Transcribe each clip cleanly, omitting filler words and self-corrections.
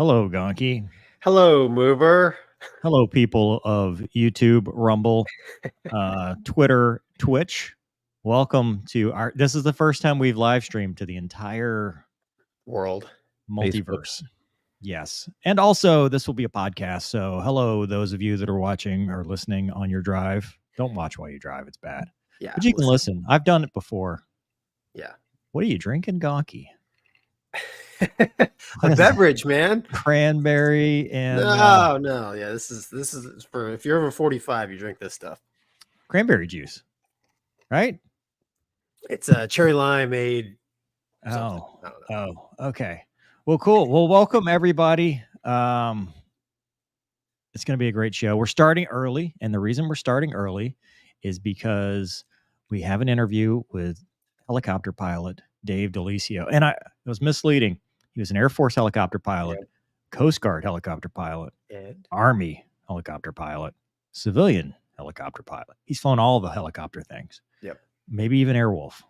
Hello, Gonky. Hello, Mover. Hello, people of YouTube, Rumble, Twitter, Twitch. Welcome to our. This is the first time we've live streamed to the entire World. multiverse. Yes. And also, this will be a podcast. So, hello, those of you that are watching or listening on your drive. Don't watch while you drive. It's bad. Yeah. But you can listen. I've done it before. Yeah. What are you drinking, Gonky? A beverage, man. Cranberry and no. Yeah, this is for if you're over 45, you drink this stuff. Cranberry juice, right? It's a cherry limeade. Oh, okay. Well, cool. Well, welcome everybody. It's going to be a great show. We're starting early, and the reason we're starting early is because we have an interview with helicopter pilot Dave Delisio, and it was misleading. He was an Air Force helicopter pilot, Coast Guard helicopter pilot, Army helicopter pilot, civilian helicopter pilot. He's flown all the helicopter things. Yep. Maybe even Airwolf.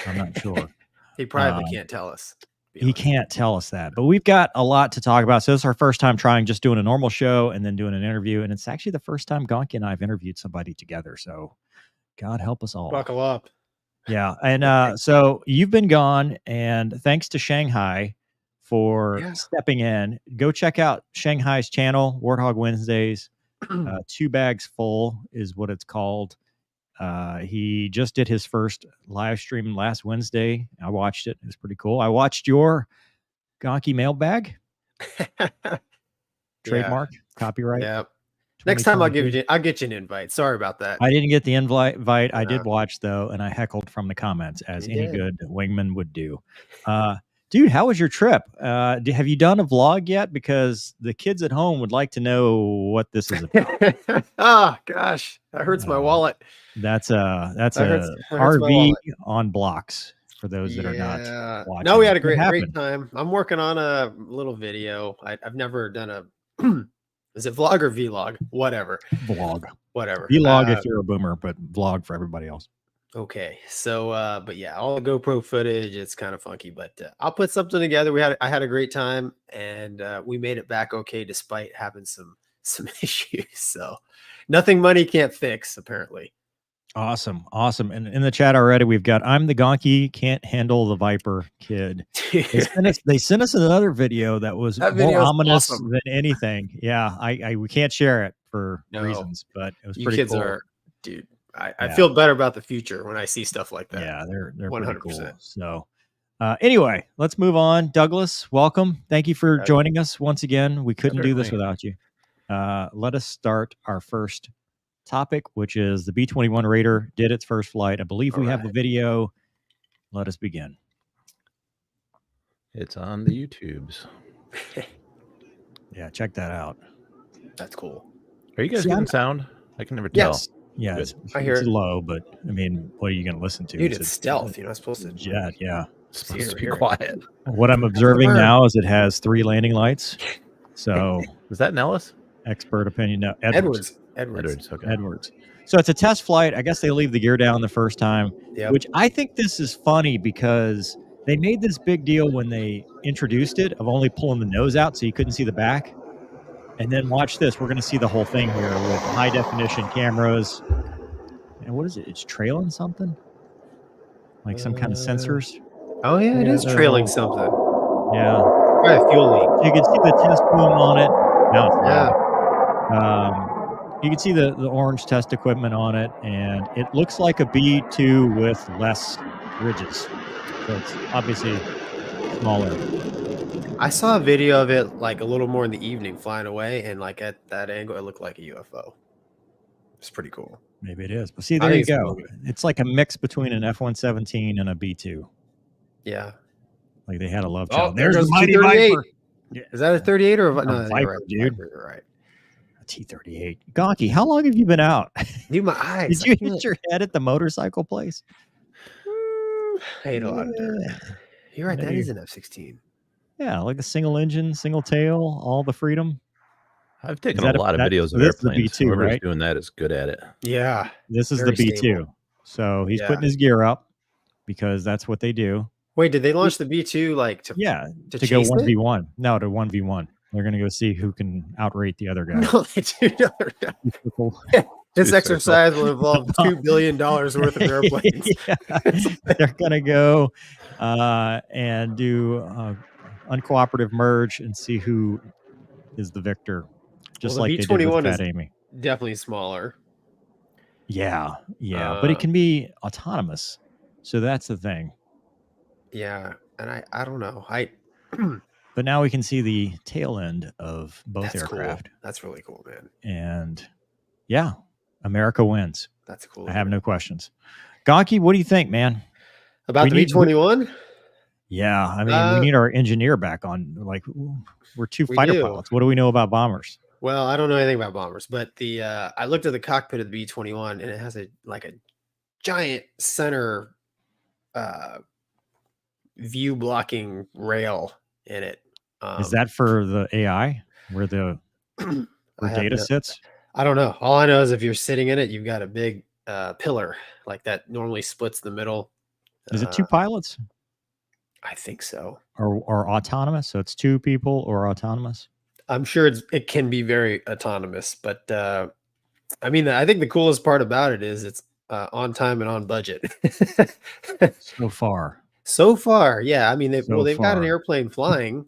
I'm not sure. He probably can't tell us. He can't tell us that, but we've got a lot to talk about. So this is our first time trying just doing a normal show and then doing an interview. And it's actually the first time Gonky and I have interviewed somebody together. So God help us all. Buckle up. Yeah. And so you've been gone, and thanks to Shanghai for stepping in. Go check out Shanghai's channel, Warthog Wednesdays. 2 bags full is what it's called. He just did his first live stream last Wednesday. I watched it. It was pretty cool. I watched your Gonky mailbag. Trademark, copyright. Yep. Next time I'll get you an invite. Sorry about that. I didn't get the invite. I did watch though, and I heckled from the comments as any good wingman would do. Dude, how was your trip? Have you done a vlog yet? Because the kids at home would like to know what this is about. Oh gosh, that hurts my wallet. That's a RV on blocks for those that are not watching. No, we had a great time. I'm working on a little video. I've never done a is it vlog or vlog? Whatever. Vlog. Whatever. Vlog if you're a boomer, but vlog for everybody else. Okay. So but yeah, all the GoPro footage, it's kind of funky, but I'll put something together. I had a great time, and we made it back okay despite having some issues. So nothing money can't fix, apparently. Awesome. And in the chat already, we've got I'm the Gonky can't handle the Viper kid. They sent us another video that was more ominous than anything. Yeah, we can't share it for reasons, but it was pretty kids cool. Dude, I feel better about the future when I see stuff like that. Yeah, they're 100%. Cool. So anyway, let's move on. Douglas, welcome. Thank you for joining us once again. We couldn't do this without you. Let us start our first topic, which is the B-21 Raider did its first flight. I believe we have the video. Let us begin. It's on the YouTubes. Yeah, check that out. That's cool. Are you guys getting sound? I can never tell. Yeah, I hear it low, but I mean, what are you going to listen to? Dude, it's stealth. You're not supposed to. Yeah. It's supposed to be quiet. What I'm observing now is it has 3 landing lights. So is that Nellis? Expert opinion. No, Edwards. Okay. Edwards. So it's a test flight. I guess they leave the gear down the first time, which I think this is funny because they made this big deal when they introduced it of only pulling the nose out so you couldn't see the back. And then watch this. We're going to see the whole thing here with high definition cameras. And what is it? It's trailing something? Like some kind of sensors? Oh, yeah, it is trailing something. Yeah. Probably a fuel leak. So you can see the test boom on it. Now it's loud. You can see the orange test equipment on it, and it looks like a B-2 with less ridges. So it's obviously smaller. I saw a video of it like a little more in the evening flying away, and like at that angle, it looked like a UFO. It's pretty cool. Maybe it is. But see, there you go. It's like a mix between an F-117 and a B-2. Yeah. Like they had a love child. There's the mighty Viper. Yeah. Is that a 38 or a no? Viper, right, dude. Viper, you're right. A T-38. Gonky, how long have you been out? Dude, my eyes. Did you hit your head at the motorcycle place? I ate a lot of dirt. You're right. That is an F-16. Yeah, like a single engine, single tail, all the freedom. I've taken a lot of videos of airplanes. The B2, Whoever's right? doing that is good at it. Yeah. This is the B2. Stable. So he's putting his gear up because that's what they do. Wait, did they launch the B2 like to go 1v1? No, to 1v1. They're going to go see who can outrate the other guy. No, they do not. This exercise will involve $2 billion worth of airplanes. They're going to go and do uncooperative merge and see who is the victor. Just like they did with Fat Amy. Definitely smaller. Yeah. But it can be autonomous. So that's the thing. Yeah. And I don't know. But now we can see the tail end of both aircraft. Cool. That's really cool, man. And yeah, America wins. That's cool. I have no questions. Gonky, what do you think, man? About the B-21? Yeah. I mean, we need our engineer back on. Like, we're two fighter pilots. What do we know about bombers? Well, I don't know anything about bombers, but I looked at the cockpit of the B-21 and it has a giant center view blocking rail in it. Is that for the AI where the data sits? I don't know. All I know is if you're sitting in it, you've got a big pillar like that normally splits the middle. Is it two pilots? I think so. Or autonomous? So it's two people or autonomous? I'm sure it can be very autonomous, but I mean, I think the coolest part about it is it's on time and on budget. So far, yeah. I mean, they've got an airplane flying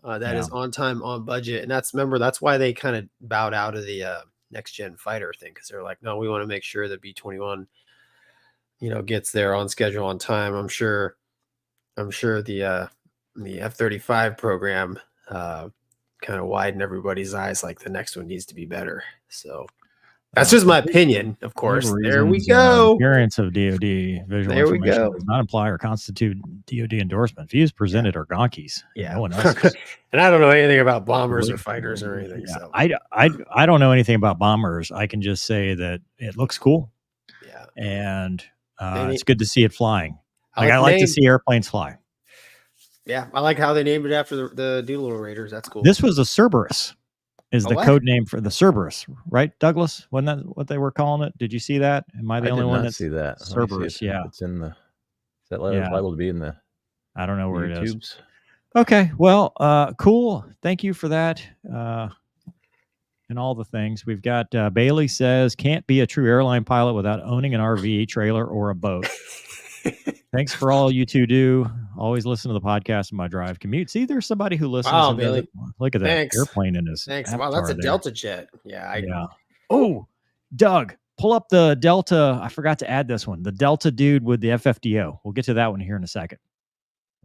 that is on time, on budget, and that's why they kind of bowed out of the next gen fighter thing, because they're like, no, we want to make sure that B-21, gets there on schedule, on time. I'm sure the F-35 program kind of widened everybody's eyes, like the next one needs to be better. So that's just my opinion, of course. There we go. Appearance of DoD visual information does not imply or constitute DoD endorsement. Views presented are Gonky's. Yeah, no one else's. And I don't know anything about bombers or fighters or anything. Yeah. So I don't know anything about bombers. I can just say that it looks cool. Yeah, and it's good to see it flying. I like to see airplanes fly. Yeah, I like how they named it after the Doolittle Raiders. That's cool. This was a Cerberus. Is the code name for the Cerberus, right, Douglas? Wasn't that what they were calling it? Did you see that? Am I the only one that see that? Cerberus, yeah. It's in the. Is that liable to be in the? I don't know where it is. YouTubes? Okay, well, cool. Thank you for that, and all the things we've got. Bailey says can't be a true airline pilot without owning an RV, trailer, or a boat. Thanks for all you two do. Always listen to the podcast in my drive commute. See, there's somebody who listens. Wow, Billy. Look at that airplane in his. Thanks. Wow, that's a Delta jet. Yeah. Oh, Doug, pull up the Delta. I forgot to add this one. The Delta dude with the FFDO. We'll get to that one here in a second.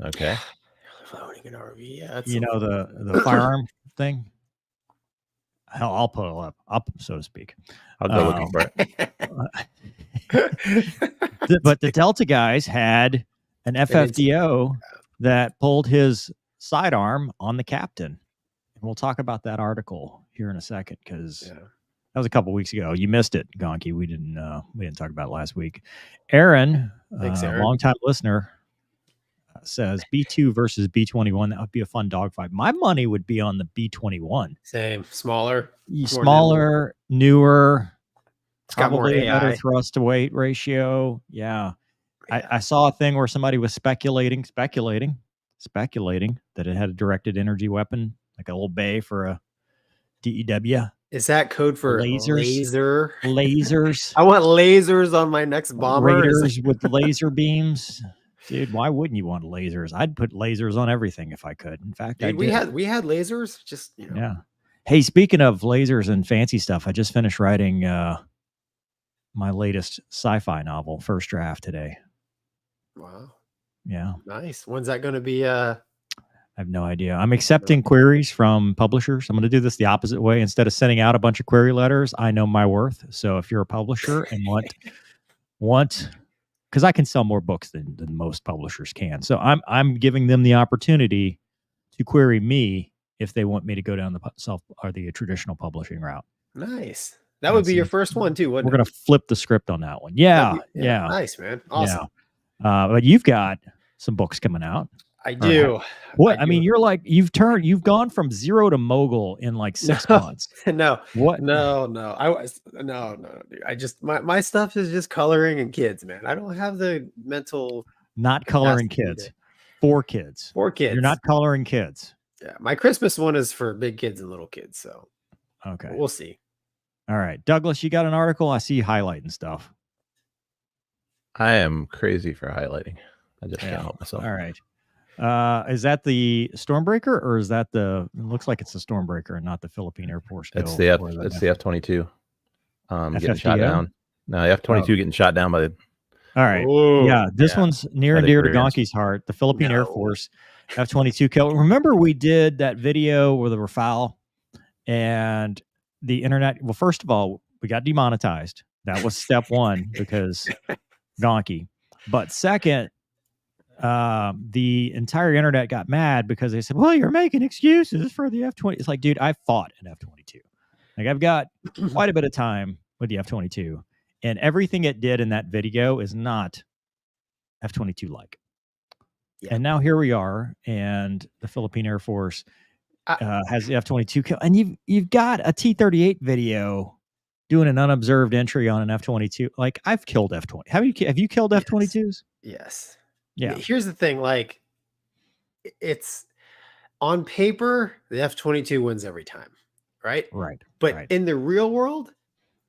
Okay. Owning an RV. Yeah. The firearm thing. Hell, I'll pull it up, so to speak. I'll go looking for it. But the Delta guys had an FFDO that pulled his sidearm on the captain. And we'll talk about that article here in a second, because that was a couple weeks ago. You missed it, Gonky. We didn't talk about it last week. Aaron, thanks, Aaron. Longtime listener, says B-2 versus B-21. That would be a fun dogfight. My money would be on the B-21. Same. Smaller, newer. It's got more AI. A better thrust to weight ratio. Yeah. I saw a thing where somebody was speculating that it had a directed energy weapon, like a little bay for a DEW. Is that code for laser? Lasers. I want lasers on my next bomber. Raiders with laser beams. Dude, why wouldn't you want lasers? I'd put lasers on everything if I could. In fact, we had lasers. Just Yeah. Hey, speaking of lasers and fancy stuff, I just finished writing my latest sci-fi novel, first draft today. Wow. Yeah. Nice. When's that going to be? I have no idea. I'm accepting queries from publishers. I'm going to do this the opposite way. Instead of sending out a bunch of query letters, I know my worth. So if you're a publisher and want, because I can sell more books than most publishers can. So I'm giving them the opportunity to query me if they want me to go down the traditional publishing route. Nice. That would be your first one too. We're going to flip the script on that one. Yeah. Nice, man. Awesome. Yeah. But you've got some books coming out. I do. What? I mean, you're like, you've gone from zero to mogul in like 6 months. No. What? No. Dude. I just, my stuff is just coloring and kids, man. I don't have the mental. Not coloring kids. For kids. For kids. You're not coloring kids. Yeah, my Christmas one is for big kids and little kids, so Okay. we'll see. All right. Douglas, you got an article? I see you highlighting stuff. I am crazy for highlighting. I just can't help myself. All right. Is that the Stormbreaker, or is that it looks like it's the Stormbreaker and not the Philippine Air Force? It's the F-22 getting shot down. No, the F-22 getting shot down by the... All right. Ooh, this one's near and dear to Gonky's heart. The Philippine Air Force F-22 kill. Remember we did that video with the Rafale and the internet. Well, first of all, we got demonetized. That was step one because Gonky. But second, the entire internet got mad because they said, well, you're making excuses for the F-20. It's like, dude, I fought an F-22. Like, I've got quite a bit of time with the F-22, and everything it did in that video is not F-22 like. Yeah. And now here we are, and the Philippine Air Force has the F-22 kill, and you've got a T-38 video doing an unobserved entry on an F-22. Like, I've killed F-20. Have you killed F-22s? Yes. Yeah. Here's the thing, like, it's on paper, the F-22 wins every time, right? Right. But in the real world,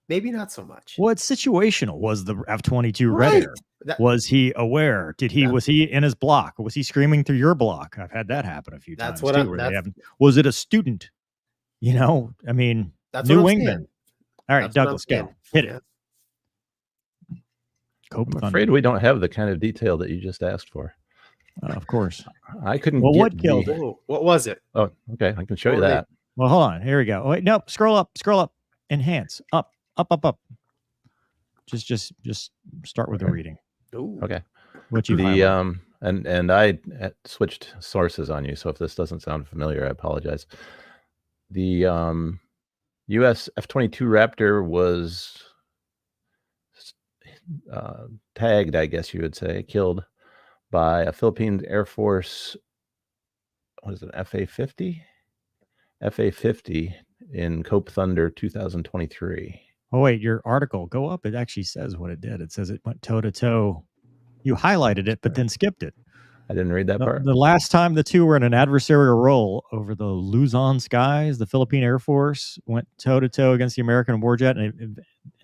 maybe not so much. Well, it's situational. Was the F-22 Red Air? Was he aware? Was he in his block? Was he screaming through your block? I've had that happen a few times. Was it a student? You know, I mean, new wingman. All right, Douglas, go. Hit it. I'm afraid we don't have the kind of detail that you just asked for. Of course. I couldn't get what killed it? What was it? Oh, okay. I can show you that. Well, hold on. Here we go. Oh, wait, nope. Scroll up. Enhance. Up. Just start with the reading. Ooh. Okay. What you and I switched sources on you, so if this doesn't sound familiar, I apologize. The U.S. F-22 Raptor was tagged, I guess you would say, killed by a Philippine Air Force. What is it? FA-50 in Cope Thunder 2023. Oh wait, your article, go up. It actually says what it did. It says it went toe to toe. You highlighted it, but then skipped it. I didn't read that part. The last time the two were in an adversarial role over the Luzon skies, the Philippine Air Force went toe to toe against the American warjet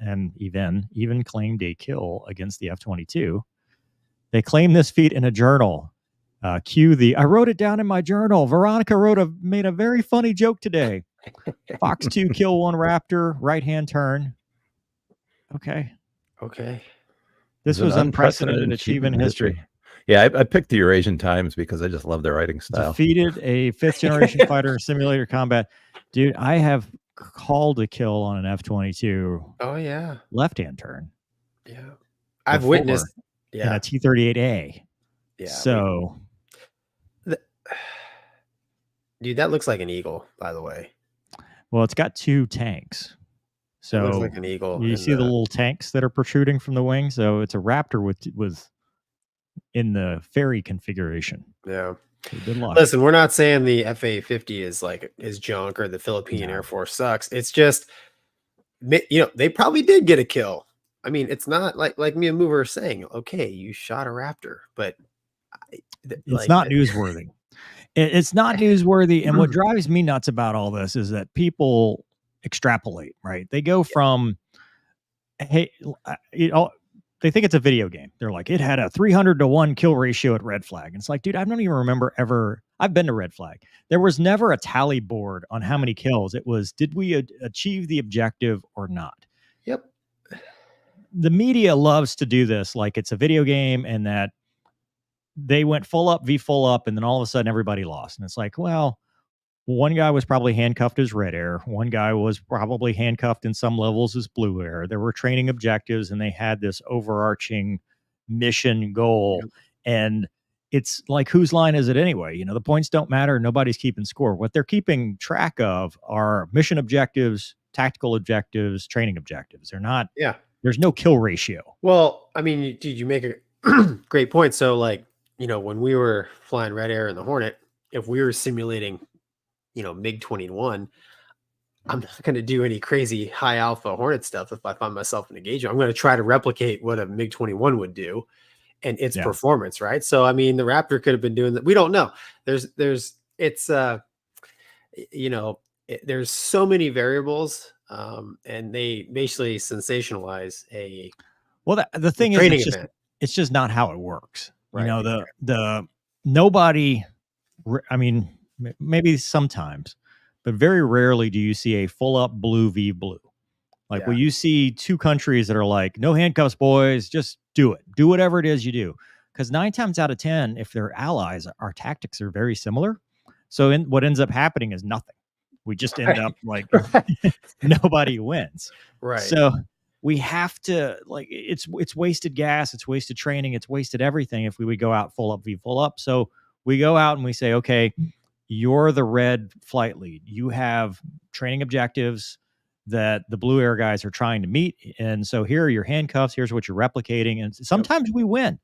and even claimed a kill against the F-22. They claimed this feat in a journal. I wrote it down in my journal. Veronica made a very funny joke today. Fox 2 kill one Raptor, right-hand turn. Okay. This was unprecedented achievement in history. Yeah, I picked the Eurasian Times because I just love their writing style. Defeated a 5th-generation fighter in simulator combat. Dude, I have called a kill on an F-22. Oh, yeah. Left-hand turn. Yeah. I've witnessed. Yeah. And a T-38A. Yeah. So. Dude, that looks like an Eagle, by the way. Well, it's got 2 tanks. So it looks like an Eagle. You see the little tanks that are protruding from the wing. So it's a Raptor with in the ferry configuration. Yeah. Good luck. Listen, we're not saying the FA-50 is junk or the Philippine Air Force sucks. It's just, they probably did get a kill. I mean, it's not like me and Mover are saying, okay, you shot a Raptor, but it's not newsworthy. It's not newsworthy. And what drives me nuts about all this is that people extrapolate, right? They go from, hey, they think it's a video game. They're like, it had a 300-to-1 kill ratio at Red Flag. And it's like, dude, I don't even remember I've been to Red Flag. There was never a tally board on how many kills. It was, did we achieve the objective or not? Yep. The media loves to do this like it's a video game and that they went full up, full up, and then all of a sudden everybody lost. And it's like, well, one guy was probably handcuffed as Red Air. One guy was probably handcuffed in some levels as Blue Air. There were training objectives, and they had this overarching mission goal. Yep. And it's like, whose line is it anyway? The points don't matter. Nobody's keeping score. What they're keeping track of are mission objectives, tactical objectives, training objectives. They're not. Yeah. There's no kill ratio. Well, I mean, you make a great point. So, like, when we were flying Red Air and the Hornet, if we were simulating MiG-21, I'm not going to do any crazy high alpha Hornet stuff. If I find myself in engagement, I'm going to try to replicate what a MiG-21 would do and its performance. Right. So, I mean, the Raptor could have been doing that. We don't know. It's you know, there's so many variables, and they basically sensationalize a Well, the thing is, training event. it's just not how it works. You Right. know, the nobody. I mean, maybe sometimes, but very rarely do you see a full up blue v blue. Like, Yeah. well, you see two countries that are like, no handcuffs, boys, just do it. Do whatever it is you do. Because 9 times out of 10, if they're allies, our tactics are very similar. So what ends up happening is nothing. We just end up like nobody wins. Right. So we have to, like, it's wasted gas, it's wasted training, it's wasted everything if we would go out full up v full up. So we go out and we say, okay, you're the red flight lead. You have training objectives that the blue air guys are trying to meet. And so here are your handcuffs. Here's what you're replicating. And sometimes we win.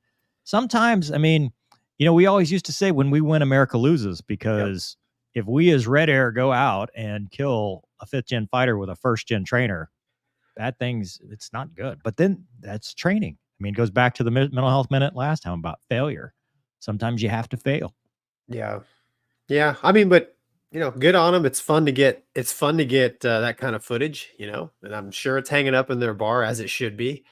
Sometimes, I mean, you know, we always used to say when we win, America loses, because if we as Red Air go out and kill a 5th gen fighter with a 1st gen trainer, it's not good. But then that's training. I mean, it goes back to the mental health minute last time about failure. Sometimes you have to fail. Yeah. Yeah. I mean, but you know, good on them. It's fun to get that kind of footage, you know, and I'm sure it's hanging up in their bar as it should be.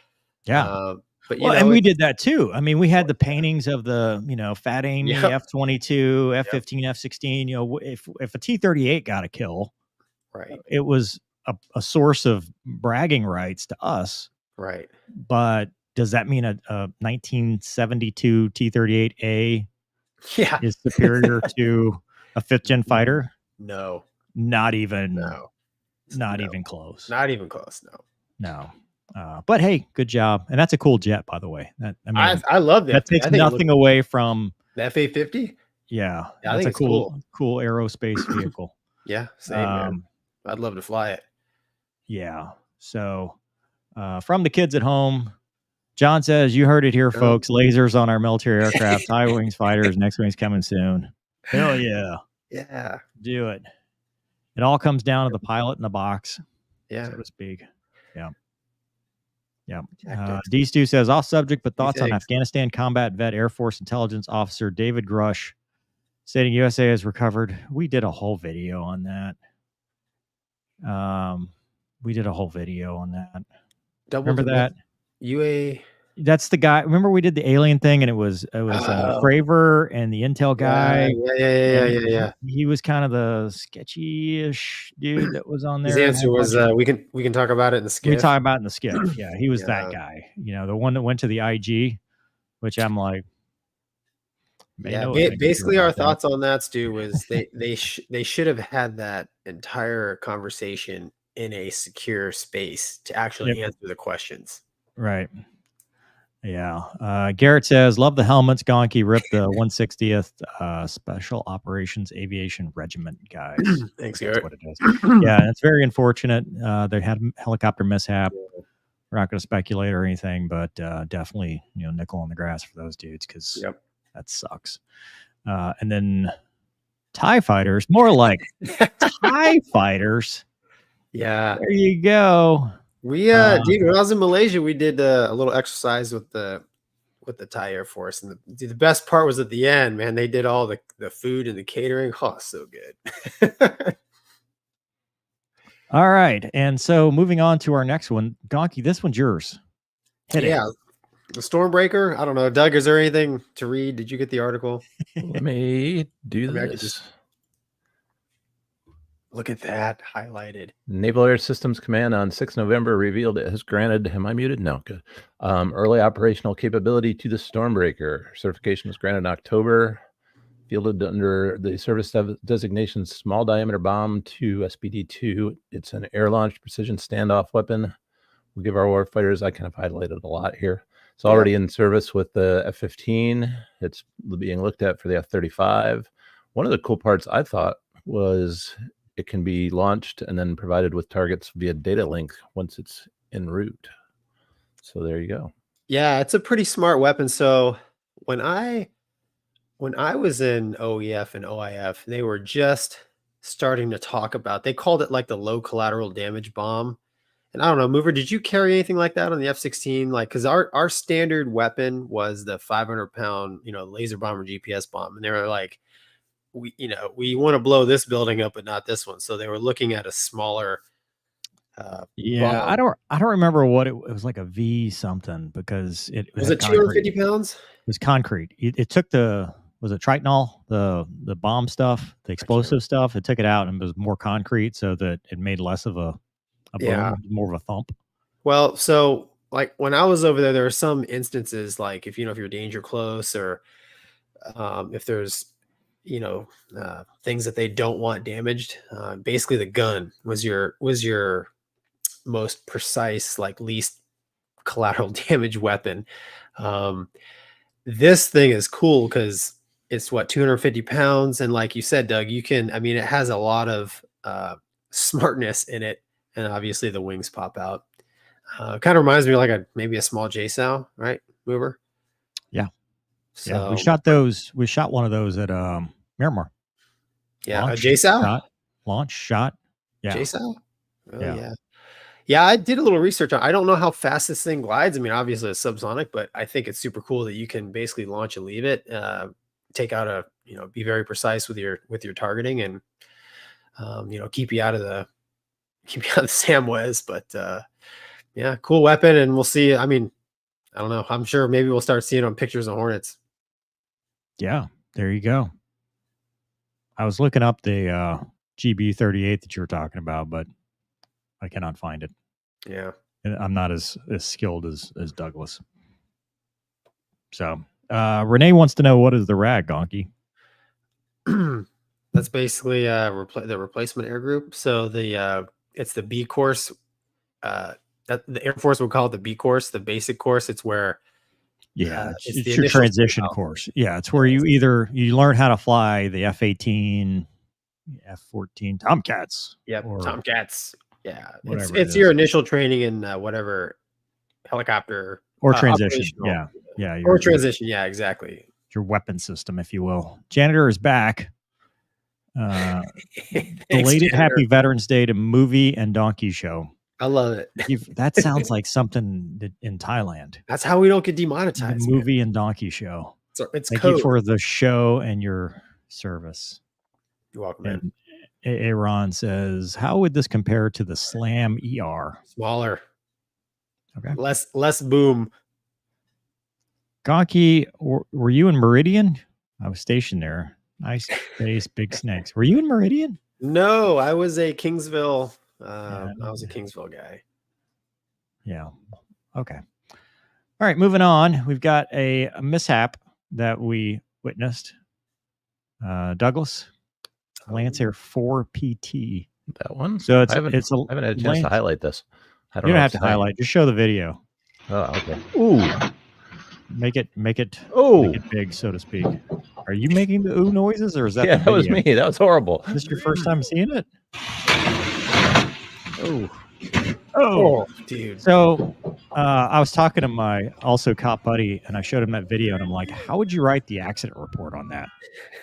Yeah. But well, and we did that too. I mean, we had the paintings of the, you know, Fat Amy, F-22, F-15, F-16. You know, if a T-38 got a kill, right, it was a source of bragging rights to us. Right. But does that mean a 1972 T-38A is superior to a 5th gen fighter? No. Not even. No. Not even close. Not even close. No. But hey, good job. And that's a cool jet, by the way. I love that. That takes nothing away from the F-850. Yeah, that's a cool aerospace vehicle. Yeah, same. Man. I'd love to fly it. Yeah. So, from the kids at home, John says, "You heard it here, folks. Lasers on our military aircraft, high wings fighters. Next wing's coming soon. Hell yeah, yeah, do it. It all comes down to the pilot in the box, so to speak. Yeah." Yeah. D Stu says, off subject, but thoughts on Afghanistan combat vet Air Force intelligence officer David Grush stating USA has recovered. We did a whole video on that. Remember that? That's the guy. Remember we did the alien thing, and it was Fravor and the intel guy. Yeah. He was kind of the sketchy-ish dude that was on there. His answer was, we can talk about it in the skiff. We talk about it in the skiff. Yeah, he was that guy. You know, the one that went to the IG, which I'm like, basically our thoughts on that, Stu, was they should have had that entire conversation in a secure space to actually answer the questions. Right. Yeah. Garrett says, love the helmets. Gonky ripped the 160th Special Operations Aviation Regiment guys. Thanks, Garrett. What it is. Yeah, it's very unfortunate. They had a helicopter mishap. We're not going to speculate or anything, but definitely, you know, nickel on the grass for those dudes, because that sucks. And then TIE fighters, more like TIE fighters. Yeah. There you go. We dude, when I was in Malaysia, we did a little exercise with the Thai Air Force, and the best part was at the end, man. They did all the food and the catering. Oh, so good. All right, and so moving on to our next one, Gonky, this one's yours. Hit it. The Stormbreaker. I don't know, Doug. Is there anything to read? Did you get the article? Let me do this. Look at that highlighted. Naval Air Systems Command on 6 November revealed it has granted, am I muted? No, good. Early operational capability to the Stormbreaker. Certification was granted in October. Fielded under the service designation Small Diameter Bomb 2 SPD-2. It's an air-launched precision standoff weapon. We'll give our warfighters, I kind of highlighted a lot here. It's already in service with the F-15. It's being looked at for the F-35. One of the cool parts I thought was it can be launched and then provided with targets via data link once it's en route. So there you go. Yeah, it's a pretty smart weapon. So when I was in OEF and OIF, they were just starting to talk about, they called it like the low collateral damage bomb. And I don't know, Mover, did you carry anything like that on the F-16? Like, because our standard weapon was the 500-pound, you know, laser bomber GPS bomb. And they were like, we want to blow this building up, but not this one. So they were looking at a smaller. Yeah, I don't remember what it was, like a V something, because it was it 250 pounds? It was concrete. It took was it Tritonol, the bomb stuff, the explosive stuff. It took it out and it was more concrete, so that it made less of a boom, more of a thump. Well, so like when I was over there were some instances like if you're danger close, or if there's things that they don't want damaged. Basically, the gun was your most precise, like least collateral damage weapon. This thing is cool because it's 250 pounds, and like you said, Doug, it has a lot of smartness in it, and obviously the wings pop out. Kind of reminds me of like maybe a small JSOW, right, Mover? Yeah. So we shot those. We shot one of those at Miramar. Yeah, a JSOW shot. Yeah, JSOW. Oh, yeah. I did a little research on. I don't know how fast this thing glides. I mean, obviously it's subsonic, but I think it's super cool that you can basically launch and leave it, take out be very precise with your targeting, and keep you out of the SAMWES. But yeah, cool weapon, and we'll see. I mean, I don't know. I'm sure maybe we'll start seeing on pictures of Hornets. Yeah, there you go. I was looking up the GB-38 that you were talking about, but I cannot find it. Yeah. I'm not as skilled as Douglas. So Renee wants to know, what is the RAG, Gonky? That's basically the replacement air group. So it's the B course. That the Air Force would call it the B course, the basic course. It's where it's your transition course. Yeah, it's where you learn how to fly the F-18, F-14 Tomcats. Yep, Tomcats. Yeah, it's your initial training in whatever helicopter or transition. Or transition. Yeah, exactly. Your weapon system, if you will. Janitor is back. Belated Happy Veterans Day to Movie and Gonky Show. I love it. That sounds like something in Thailand. That's how we don't get demonetized. The Movie and Donkey Show. So it's Thank code. You for the show and your service. You're welcome, man. Aaron says, how would this compare to the Slam ER? Smaller. Okay. Less boom. Gonky, were you in Meridian? I was stationed there. Nice base, big snakes. Were you in Meridian? No, I was a Kingsville. I was a Kingsville guy. Yeah. Okay. All right. Moving on. We've got a mishap that we witnessed. Douglas, Lancer 4PT. That one. So I haven't had a chance to highlight this. You don't have to highlight. Just show the video. Oh, okay. Ooh. Make it big, so to speak. Are you making the ooh noises, or is that? Yeah, that was me. That was horrible. Is this your first time seeing it? Oh, dude. So I was talking to my also cop buddy, and I showed him that video, and I'm like, how would you write the accident report on that?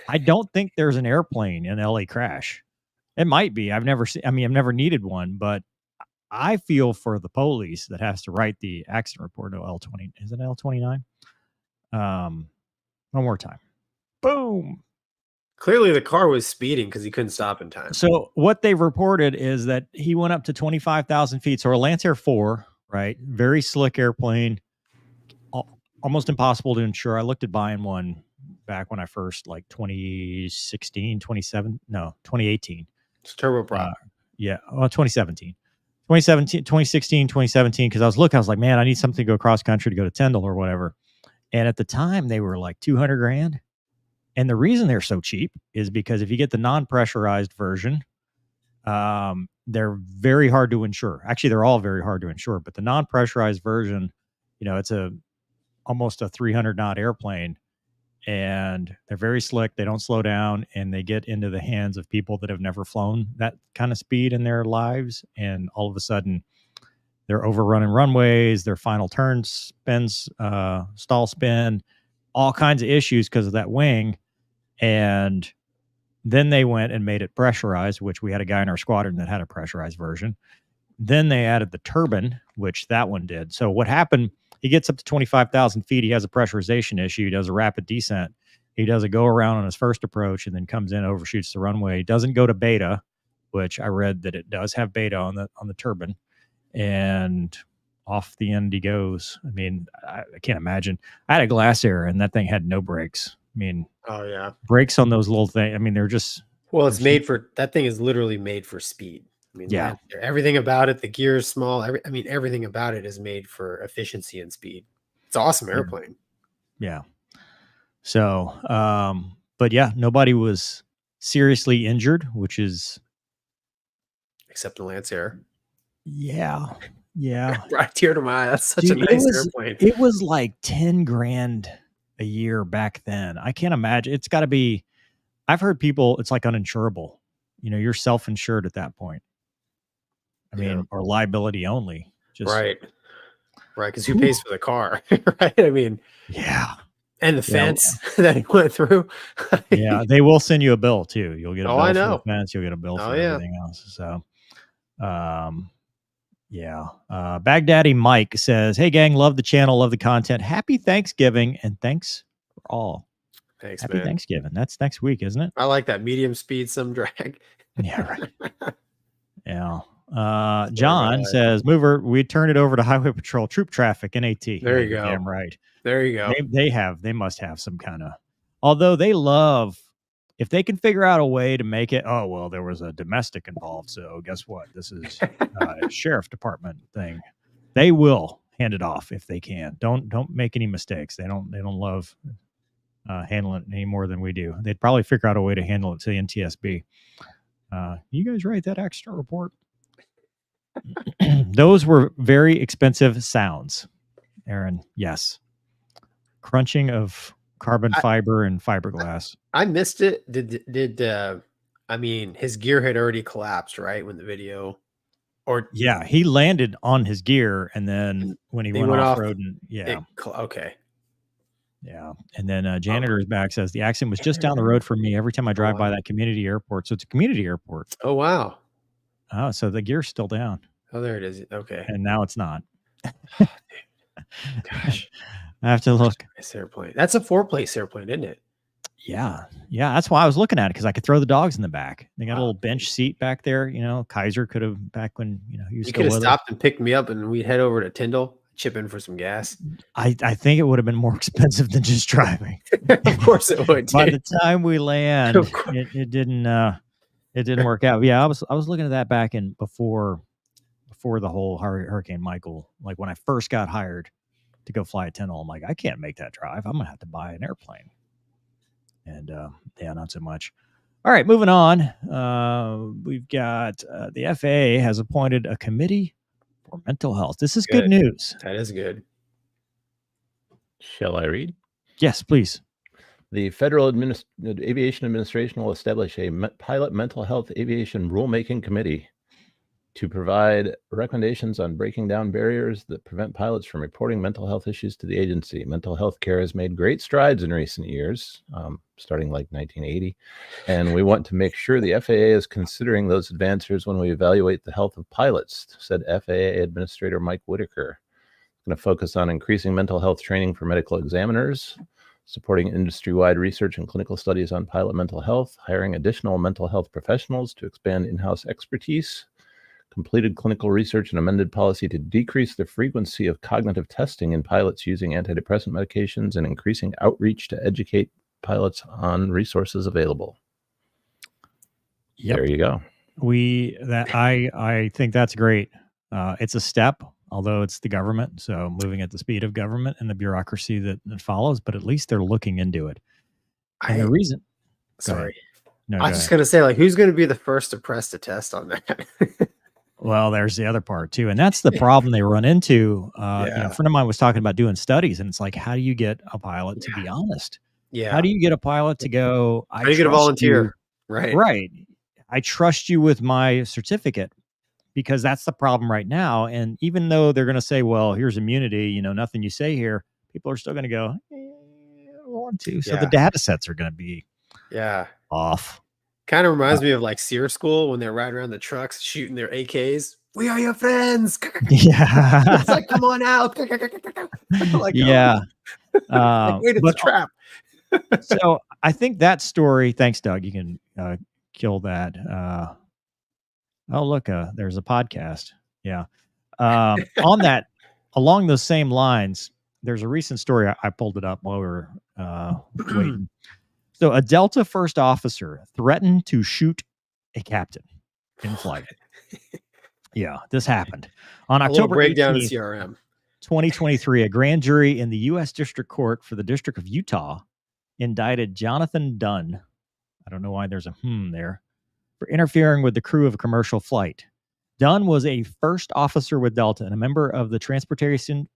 I don't think there's an airplane in LA crash. It might be. I've never needed one, but I feel for the police that has to write the accident report. No, L20. Is it L29? One more time. Boom. Clearly the car was speeding because he couldn't stop in time. So what they've reported is that he went up to 25,000 feet. So a Lancer 4, right? Very slick airplane. Almost impossible to insure. I looked at buying one back when I first, like 2018. It's turboprop. 2017. 2016, 2017. Because I was like, man, I need something to go cross country to go to Tyndall or whatever. And at the time they were like 200 grand. And the reason they're so cheap is because if you get the non-pressurized version, they're very hard to insure. Actually, they're all very hard to insure, but the non-pressurized version, it's almost a 300 knot airplane, and they're very slick. They don't slow down, and they get into the hands of people that have never flown that kind of speed in their lives. And all of a sudden they're overrunning runways, their final turn spins, stall spin, all kinds of issues because of that wing. And then they went and made it pressurized, which we had a guy in our squadron that had a pressurized version. Then they added the turbine, which that one did. So what happened, he gets up to 25,000 feet. He has a pressurization issue. He does a rapid descent. He does a go around on his first approach and then comes in, overshoots the runway. He doesn't go to beta, which I read that it does have beta on the turbine, and off the end he goes. I mean, I can't imagine. I had a Glass Air and that thing had no brakes. I mean, oh yeah, brakes on those little things. I mean, they're just, well, it's made for, that thing is literally made for speed. I mean, yeah, everything about it, the gear is small. I mean, everything about it is made for efficiency and speed. It's an awesome airplane. Yeah. So, but yeah, nobody was seriously injured, which is, except the Lance Air. yeah. Brought a tear to my eye. That's such Dude, a nice airplane. It was like 10 grand a year back then. I can't imagine. It's got to be, I've heard people, it's like uninsurable. You know, you're self-insured at that point. I mean, or liability only. Just right. Because who pays for the car? Right. I mean, yeah. And the fence that he went through. Yeah, they will send you a bill too. You'll get a bill I for know. the fence. You'll get a bill for everything else. So, yeah. Baghdaddy Mike says, "Hey gang, love the channel, love the content. Happy Thanksgiving and thanks for all." Thanks, Happy man. Thanksgiving. That's next week, isn't it? I like that medium speed, some drag. Yeah, right. Yeah. John says, "Mover, we turn it over to Highway Patrol troop traffic, NAT." There you go. Damn right. There you go. They must have some kind of, although they love, if they can figure out a way to make it, oh, well, there was a domestic involved. So guess what? This is a sheriff department thing. They will hand it off if they can. Don't make any mistakes. They don't love handling it any more than we do. They'd probably figure out a way to handle it to the NTSB. You guys write that extra report. Those were very expensive sounds, Aaron. Yes. Crunching of carbon fiber and fiberglass. I missed it. I mean, his gear had already collapsed, right? When the video, yeah, he landed on his gear, and then when he went off road, okay. Yeah. And then Janitor's back says the accident was just down the road from me every time I drive by that community airport. So it's a community airport. Oh, wow. Oh, so the gear's still down. Oh, there it is. Okay. And now it's not. Gosh. I have to look. Nice airplane. That's a 4-place airplane, isn't it? Yeah. Yeah. That's why I was looking at it, because I could throw the dogs in the back. They got a little bench seat back there. You know, Kaiser could have, back when, you know, he was you still could have stopped and picked me up and we'd head over to Tyndall, chip in for some gas. I think it would have been more expensive than just driving. Of course it would. By the time we land, it didn't work out. Yeah. I was looking at that back in before the whole Hurricane Michael, like when I first got hired to go fly a Tyndall, I'm like, I can't make that drive. I'm gonna have to buy an airplane. And yeah, not so much. All right, moving on. We've got the FAA has appointed a committee for mental health. This is good news. That is good. Shall I read? Yes, please. The Federal Aviation Administration will establish a pilot mental health aviation rulemaking committee to provide recommendations on breaking down barriers that prevent pilots from reporting mental health issues to the agency. Mental health care has made great strides in recent years, starting like 1980, and we want to make sure the FAA is considering those advances when we evaluate the health of pilots, said FAA Administrator Mike Whitaker. Going to focus on increasing mental health training for medical examiners, supporting industry-wide research and clinical studies on pilot mental health, hiring additional mental health professionals to expand in-house expertise, completed clinical research and amended policy to decrease the frequency of cognitive testing in pilots using antidepressant medications, and increasing outreach to educate pilots on resources available. Yep. There you go. I think that's great. It's a step, although it's the government, so moving at the speed of government and the bureaucracy that follows, but at least they're looking into it. And the reason... Sorry. No, I was just going to say, like, who's going to be the first to press the test on that? Well, there's the other part too. And that's the problem they run into. You know, a friend of mine was talking about doing studies, and it's like, how do you get a pilot to be honest? Yeah. How do you get a pilot to go, how do you get a volunteer? Right. Right. I trust you with my certificate, because that's the problem right now. And even though they're going to say, well, here's immunity, you know, nothing you say here, people are still going to go, I don't want to. So the data sets are going to be off. Kind of reminds me of like SEER school when they're riding around the trucks shooting their AKs. We are your friends. Yeah. It's like, come on out. Like, yeah. like, wait, it's a trap. So I think that story. Thanks, Doug. You can kill that. Oh, look, there's a podcast. Yeah. On that, along those same lines, there's a recent story. I pulled it up while we were waiting. So a Delta first officer threatened to shoot a captain in flight. Yeah, this happened on October breakdown 18th, in CRM. 2023. A grand jury in the U.S. District Court for the District of Utah indicted Jonathan Dunn. I don't know why there's a there. For interfering with the crew of a commercial flight. Dunn was a first officer with Delta and a member of the Transportation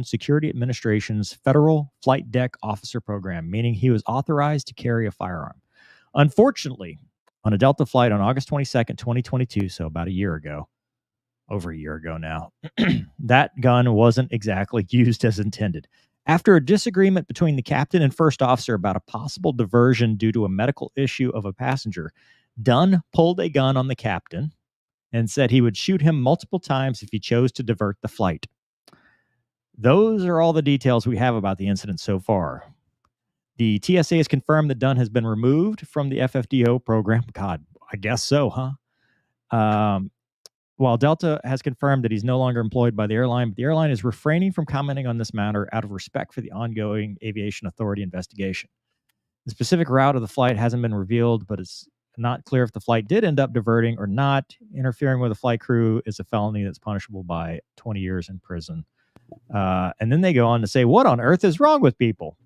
Security Administration's Federal Flight Deck Officer Program, meaning he was authorized to carry a firearm. Unfortunately, on a Delta flight on August 22nd, 2022, so about a year ago, over a year ago now, that gun wasn't exactly used as intended. After a disagreement between the captain and first officer about a possible diversion due to a medical issue of a passenger, Dunn pulled a gun on the captain and said he would shoot him multiple times if he chose to divert the flight. Those are all the details we have about the incident so far. The TSA has confirmed that Dunn has been removed from the FFDO program. God, I guess so, huh? While Delta has confirmed that he's no longer employed by the airline, but the airline is refraining from commenting on this matter out of respect for the ongoing Aviation Authority investigation. The specific route of the flight hasn't been revealed, but it's not clear if the flight did end up diverting or not. Interfering with a flight crew is a felony that's punishable by 20 years in prison. And then they go on to say, what on earth is wrong with people?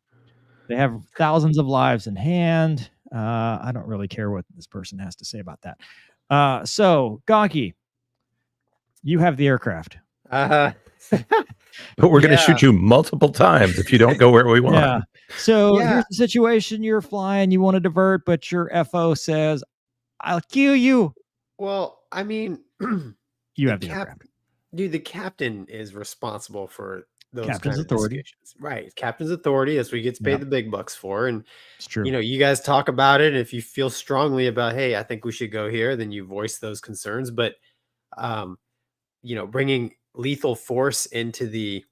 They have thousands of lives in hand. I don't really care what this person has to say about that. So, Gonky, you have the aircraft. But we're going to shoot you multiple times if you don't go where we want. Yeah. So here's the situation. You're flying, you want to divert, but your FO says, I'll kill you. Well, I mean, you have the aircraft. Dude, the captain is responsible for those captain's kind of authority. Right. Captain's authority. That's what he gets paid the big bucks for. And it's true. You know, you guys talk about it. If you feel strongly about, hey, I think we should go here, then you voice those concerns. But, you know, bringing lethal force into the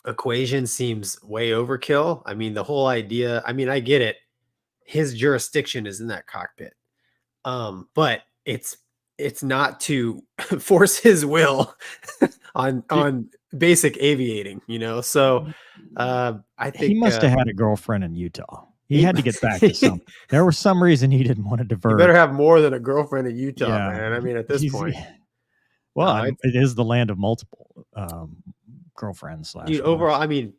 equation seems way overkill. I mean, the whole idea, I mean, I get it. His jurisdiction is in that cockpit. But it's not to force his will on basic aviating, you know? So, I think he must have had a girlfriend in Utah. He had to get back to something. There was some reason he didn't want to divert. You better have more than a girlfriend in Utah, man. I mean, at this point. Well, it is the land of multiple girlfriends. Dude, overall, I mean,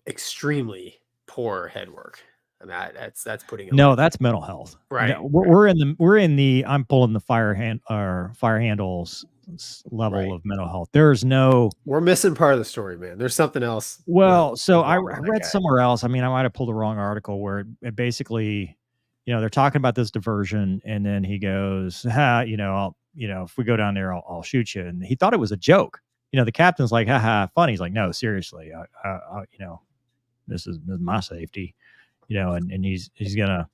extremely poor head work. I mean, that's putting it. No, that's mental health. Right. Yeah, we're in the I'm pulling the fire handles level of mental health. We're missing part of the story, man. There's something else. Well, so I read somewhere else. I mean, I might have pulled the wrong article where it basically, you know, they're talking about this diversion, and then he goes, if we go down there, I'll shoot you. And he thought it was a joke. You know, the captain's like, haha, funny. He's like, no, seriously, this is my safety, you know, and he's gonna.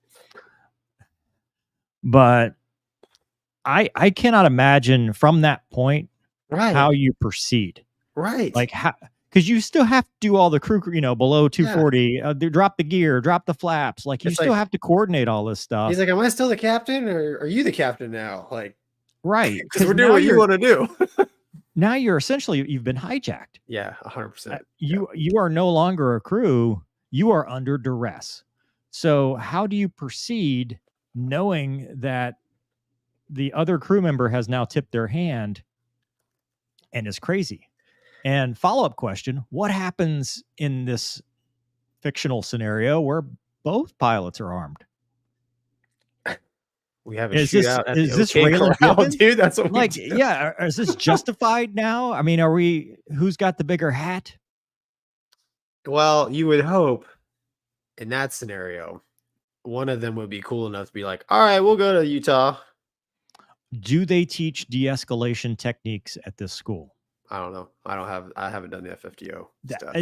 But I cannot imagine from that point how you proceed. Right. Like how, because you still have to do all the crew, you know, below 240, drop the gear, drop the flaps. Like you still have to coordinate all this stuff. He's like, am I still the captain, or are you the captain now? Like, right. Because we're doing what you want to do. Now you're essentially, you've been hijacked. Yeah, 100%. You are no longer a crew. You are under duress. So how do you proceed knowing that the other crew member has now tipped their hand and is crazy? And follow-up question, what happens in this fictional scenario where both pilots are armed? We have a shootout at is the this OK Corral, dude? That's what like, is this justified now? I mean, who's got the bigger hat? Well, you would hope in that scenario, one of them would be cool enough to be like, all right, we'll go to Utah. Do they teach de-escalation techniques at this school? I don't know. I haven't done the FFDO stuff.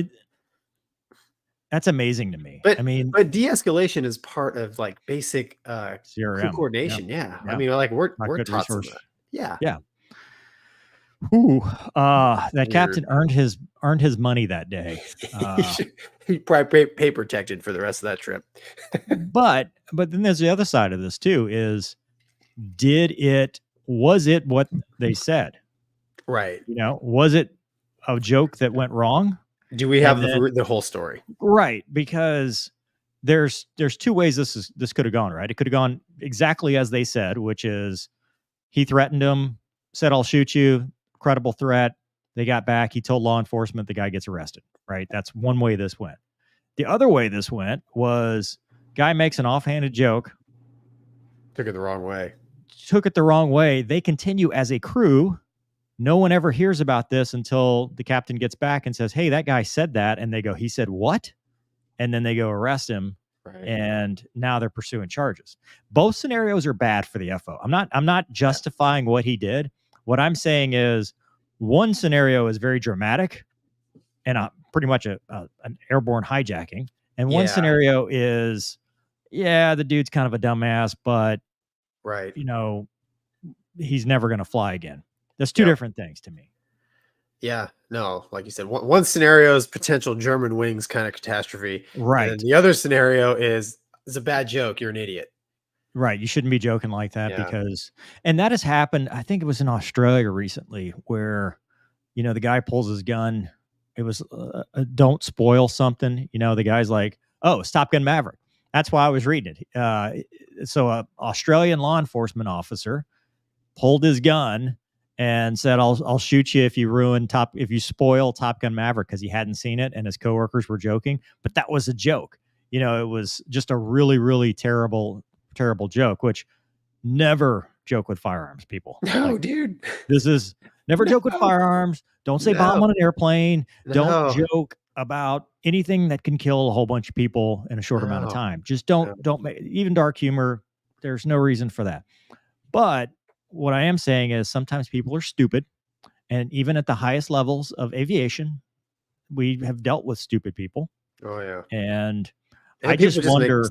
That's amazing to me. But I mean, but de-escalation is part of like basic CRM coordination. Yeah. I mean, like we're taught some of that. Yeah. Yeah. Ooh, that captain earned his money that day. He probably pay protected for the rest of that trip. but then there's the other side of this too, is was it what they said? Right. Was it a joke that went wrong? Do we have the whole story? Right, because there's two ways this could have gone, right? It could have gone exactly as they said, which is he threatened him, said, "I'll shoot you," credible threat. They got back. He told law enforcement. The guy gets arrested, right? That's one way this went. The other way this went was guy makes an offhanded joke. Took it the wrong way. They continue as a crew. No one ever hears about this until the captain gets back and says, "Hey, that guy said that." And they go, "He said what?" And then they go arrest him. Right. And now they're pursuing charges. Both scenarios are bad for the FO. I'm not justifying what he did. What I'm saying is one scenario is very dramatic and pretty much an airborne hijacking. And one scenario is, the dude's kind of a dumbass, but right, he's never going to fly again. There's two different things to me. Yeah, no, like you said, one scenario is potential German wings kind of catastrophe. Right. And the other scenario is it's a bad joke. You're an idiot. Right. You shouldn't be joking like that and that has happened. I think it was in Australia recently where, the guy pulls his gun. It was don't spoil something. The guy's like, "Oh, it's Top Gun Maverick." That's why I was reading it. So a Australian law enforcement officer pulled his gun and said, I'll shoot you if you spoil Top Gun Maverick, because he hadn't seen it and his coworkers were joking. But that was a joke. It was just a really, really terrible, terrible joke, which never joke with firearms, people. No, dude. This is never joke with firearms. Don't say bomb on an airplane. Don't joke about anything that can kill a whole bunch of people in a short amount of time. Just don't make even dark humor. There's no reason for that. But what I am saying is sometimes people are stupid. And even at the highest levels of aviation, we have dealt with stupid people. Oh, yeah. And I just wonder.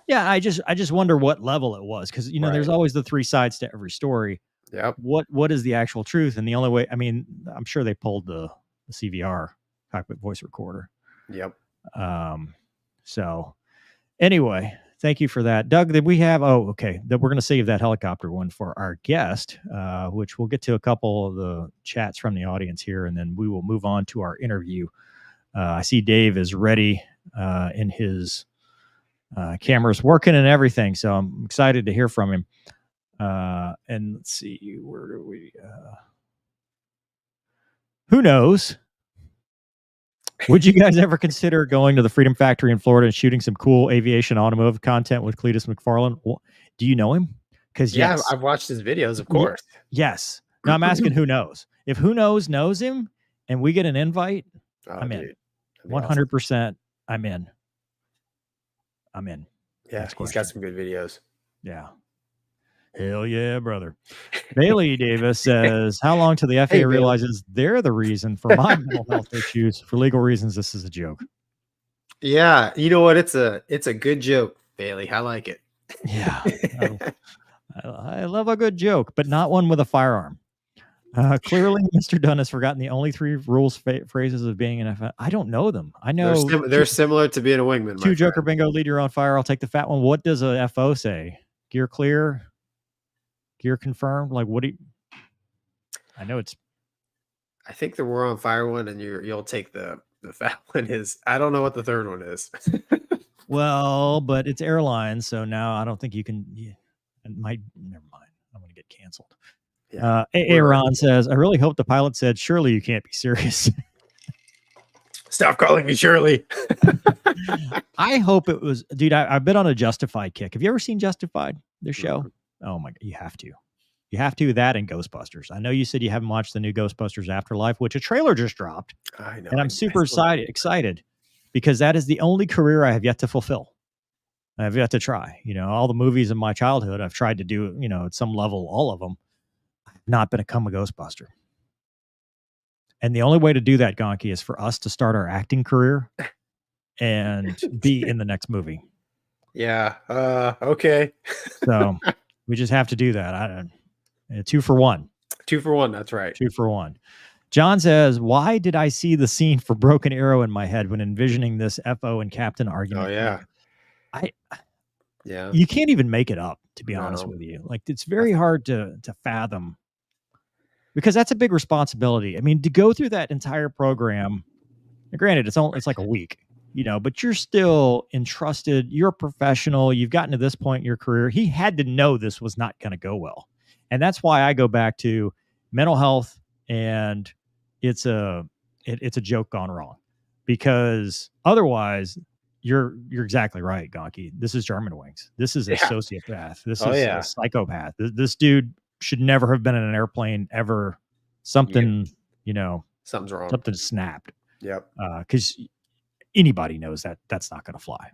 Yeah, I just wonder what level it was. Because, there's always the three sides to every story. Yep. What is the actual truth? And the only way, I'm sure they pulled the CVR, cockpit voice recorder. Yep. So anyway, thank you for that. Doug, did we have, okay, that we're going to save that helicopter one for our guest, which we'll get to a couple of the chats from the audience here, and then we will move on to our interview. I see Dave is ready in his cameras working and everything. So I'm excited to hear from him. And let's see, where do we, who knows? Would you guys ever consider going to the Freedom Factory in Florida and shooting some cool aviation automotive content with Cletus McFarland? Do you know him? Because yes, I've watched his videos, of course. Yes. Now I'm asking who knows. If who knows him, and we get an invite, I'm in. 100%. I'm in. Yeah, he's got some good videos. Yeah. Hell yeah, brother. Bailey Davis says, how long till the FAA realizes they're the reason for my mental health issues? For legal reasons, this is a joke. Yeah, you know what? It's a good joke, Bailey. I like it. Yeah. I love a good joke, but not one with a firearm. Clearly, Mr. Dunn has forgotten the only three rules phrases of being an FAA. I don't know them. I know they're similar to being a wingman. Two Joker bingo, lead your own fire. I'll take the fat one. What does a FO say? Gear clear? Gear confirmed? Like, what do you... I know it's... I think the we're on fire one, and you'll take the fat one is... I don't know what the third one is. Well, but it's airlines, so now I don't think you can... It might... Never mind. I'm going to get canceled. Yeah. Aaron says, I really hope the pilot said, surely you can't be serious. Stop calling me Shirley. I hope it was... Dude, I've been on a Justified kick. Have you ever seen Justified? Their show? Oh my God, you have to. You have to. That and Ghostbusters. I know you said you haven't watched the new Ghostbusters Afterlife, which a trailer just dropped. I know. And I'm super excited because that is the only career I have yet to fulfill. I have yet to try. All the movies in my childhood, I've tried to do, at some level, all of them. I've not become a Ghostbuster. And the only way to do that, Gonky, is for us to start our acting career and be in the next movie. Yeah. Okay. So we just have to do that. 2 for 1. 2 for 1. That's right. 2 for 1. John says, why did I see the scene for Broken Arrow in my head when envisioning this FO and captain argument? Oh yeah. You can't even make it up, to be honest No. with you. Like, it's very hard to fathom, because that's a big responsibility. I mean, to go through that entire program, granted, it's like a week, but you're still entrusted. You're a professional. You've gotten to this point in your career. He had to know this was not going to go well. And that's why I go back to mental health, and it's a joke gone wrong, because otherwise you're exactly right, Gonky. This is Germanwings. This is a sociopath. This is a psychopath. This dude should never have been in an airplane ever. Something's wrong. Something snapped. Yep. Because anybody knows that that's not going to fly.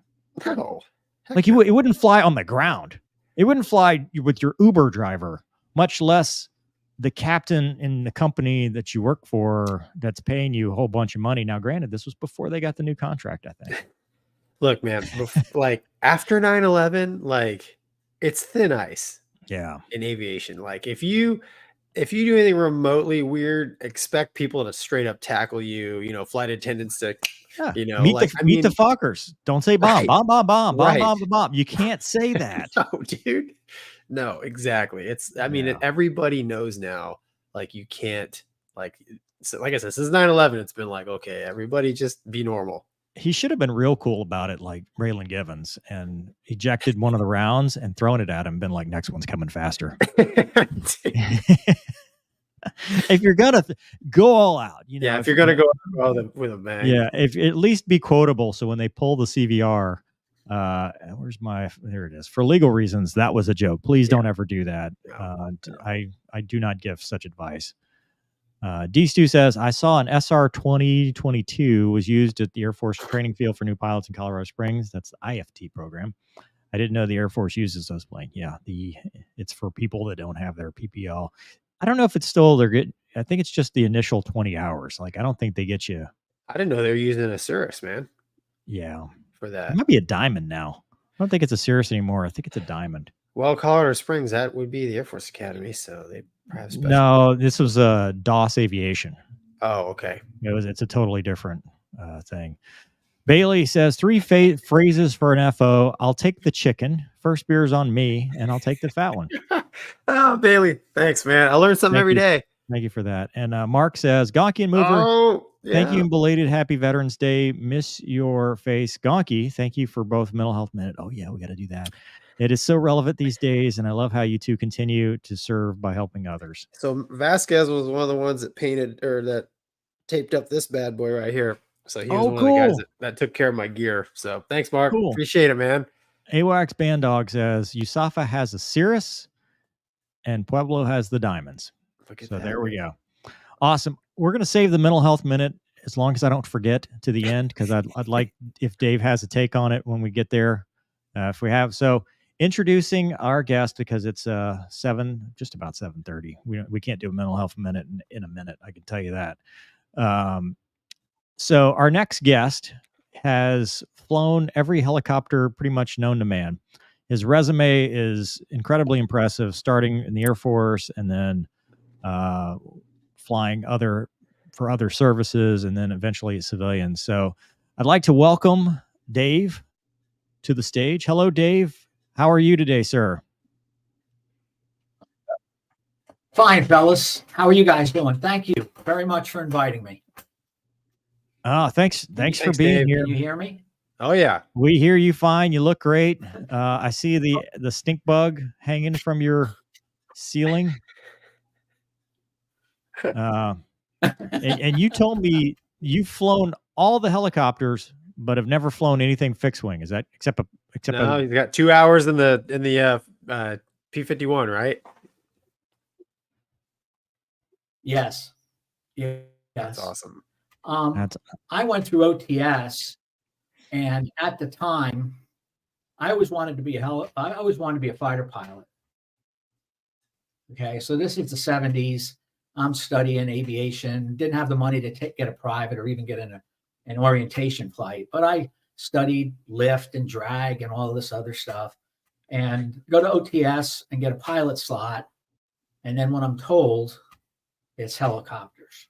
No. Like, it wouldn't fly on the ground. It wouldn't fly with your Uber driver, much less the captain in the company that you work for that's paying you a whole bunch of money. Now, granted, this was before they got the new contract, I think. Look, man, like after 9/11, like, it's thin ice. Yeah. In aviation, like if you do anything remotely weird, expect people to straight up tackle you. Flight attendants to, meet the Fockers. Don't say bomb, bomb, bomb, bomb, bomb, bomb, bomb. You can't say that. No, dude. No, exactly. Everybody knows now. Like, you can't, like I said, since 9/11, it's been like, okay, everybody just be normal. He should have been real cool about it, like Raylan Givens, and ejected one of the rounds and thrown it at him. Been like, next one's coming faster. If you're gonna go all out, if you're gonna go with a bang, if at least be quotable. So when they pull the CVR, there it is. For legal reasons, that was a joke. Please don't ever do that. No. I do not give such advice. D Stu says, I saw an SR 2022 was used at the Air Force training field for new pilots in Colorado Springs. That's the IFT program. I didn't know the Air Force uses those planes. Yeah, it's for people that don't have their PPL. I don't know if it's still I think it's just the initial 20 hours. Like, I don't think they get you. I didn't know they were using a Cirrus, man. Yeah. For that. It might be a Diamond now. I don't think it's a Cirrus anymore. I think it's a Diamond. Well, Colorado Springs, that would be the Air Force Academy, so they perhaps special. No, this was a DOS Aviation. Oh, okay. It's a totally different thing. Bailey says 3 phrases for an FO. I'll take the chicken. First beer's on me, and I'll take the fat one. Oh, Bailey, thanks, man. I learn something every day. Thank you for that. And Mark says, Gonky and Mover, thank you and belated Happy Veterans Day. Miss your face. Gonky, thank you for both Mental Health Minute. Oh, yeah, we got to do that. It is so relevant these days, and I love how you two continue to serve by helping others. So Vasquez was one of the ones that painted or that taped up this bad boy right here. So he was one of the guys that took care of my gear. So thanks, Mark. Cool. Appreciate it, man. AWACS Band Dog says USAF has a Cirrus and Pueblo has the Diamonds. So there we go. Awesome. We're going to save the Mental Health Minute as long as I don't forget to the end, because I'd like if Dave has a take on it when we get there. If we have. So introducing our guest, because it's just about 7:30. We can't do a Mental Health Minute in a minute. I can tell you that. So our next guest has flown every helicopter pretty much known to man. His resume is incredibly impressive, starting in the Air Force and then flying for other services and then eventually civilians. So I'd like to welcome Dave to the stage. Hello, Dave. How are you today, sir? Fine, fellas. How are you guys doing? Thank you very much for inviting me. Thanks for being Dave. here. Can you hear me? Oh yeah, we hear you fine. You look great. I see the stink bug hanging from your ceiling. And you told me you've flown all the helicopters, but have never flown anything fixed wing. Is that except no? He's got 2 hours in the P-51, right? Yes. Yes. That's awesome. I went through OTS, and at the time, I always wanted to be a fighter pilot. Okay, so this is the 70s. I'm studying aviation. Didn't have the money to get a private or even get an orientation flight, but I studied lift and drag and all this other stuff, and go to OTS and get a pilot slot. And then when I'm told it's helicopters,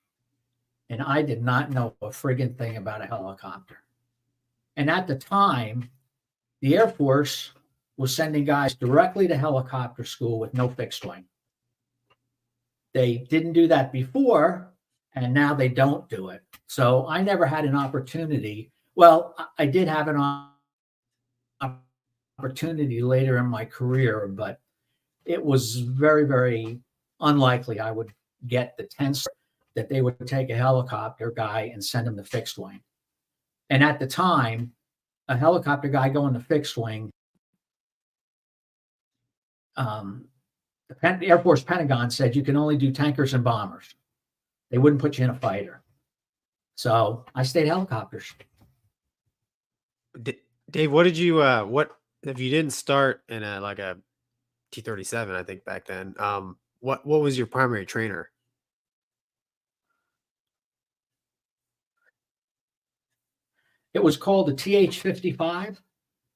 and I did not know a friggin' thing about a helicopter. And at the time, the Air Force was sending guys directly to helicopter school with no fixed wing. They didn't do that before, and now they don't do it. So I never had an opportunity. Well, I did have an opportunity later in my career, but it was very, very unlikely I would get the 10 that they would take a helicopter guy and send him to fixed wing. And at the time, a helicopter guy going to fixed wing, the Air Force Pentagon said you can only do tankers and bombers. They wouldn't put you in a fighter. So I stayed helicopters. Dave, what did you what if you didn't start in a T-37, I think back then? What was your primary trainer? It was called the TH-55.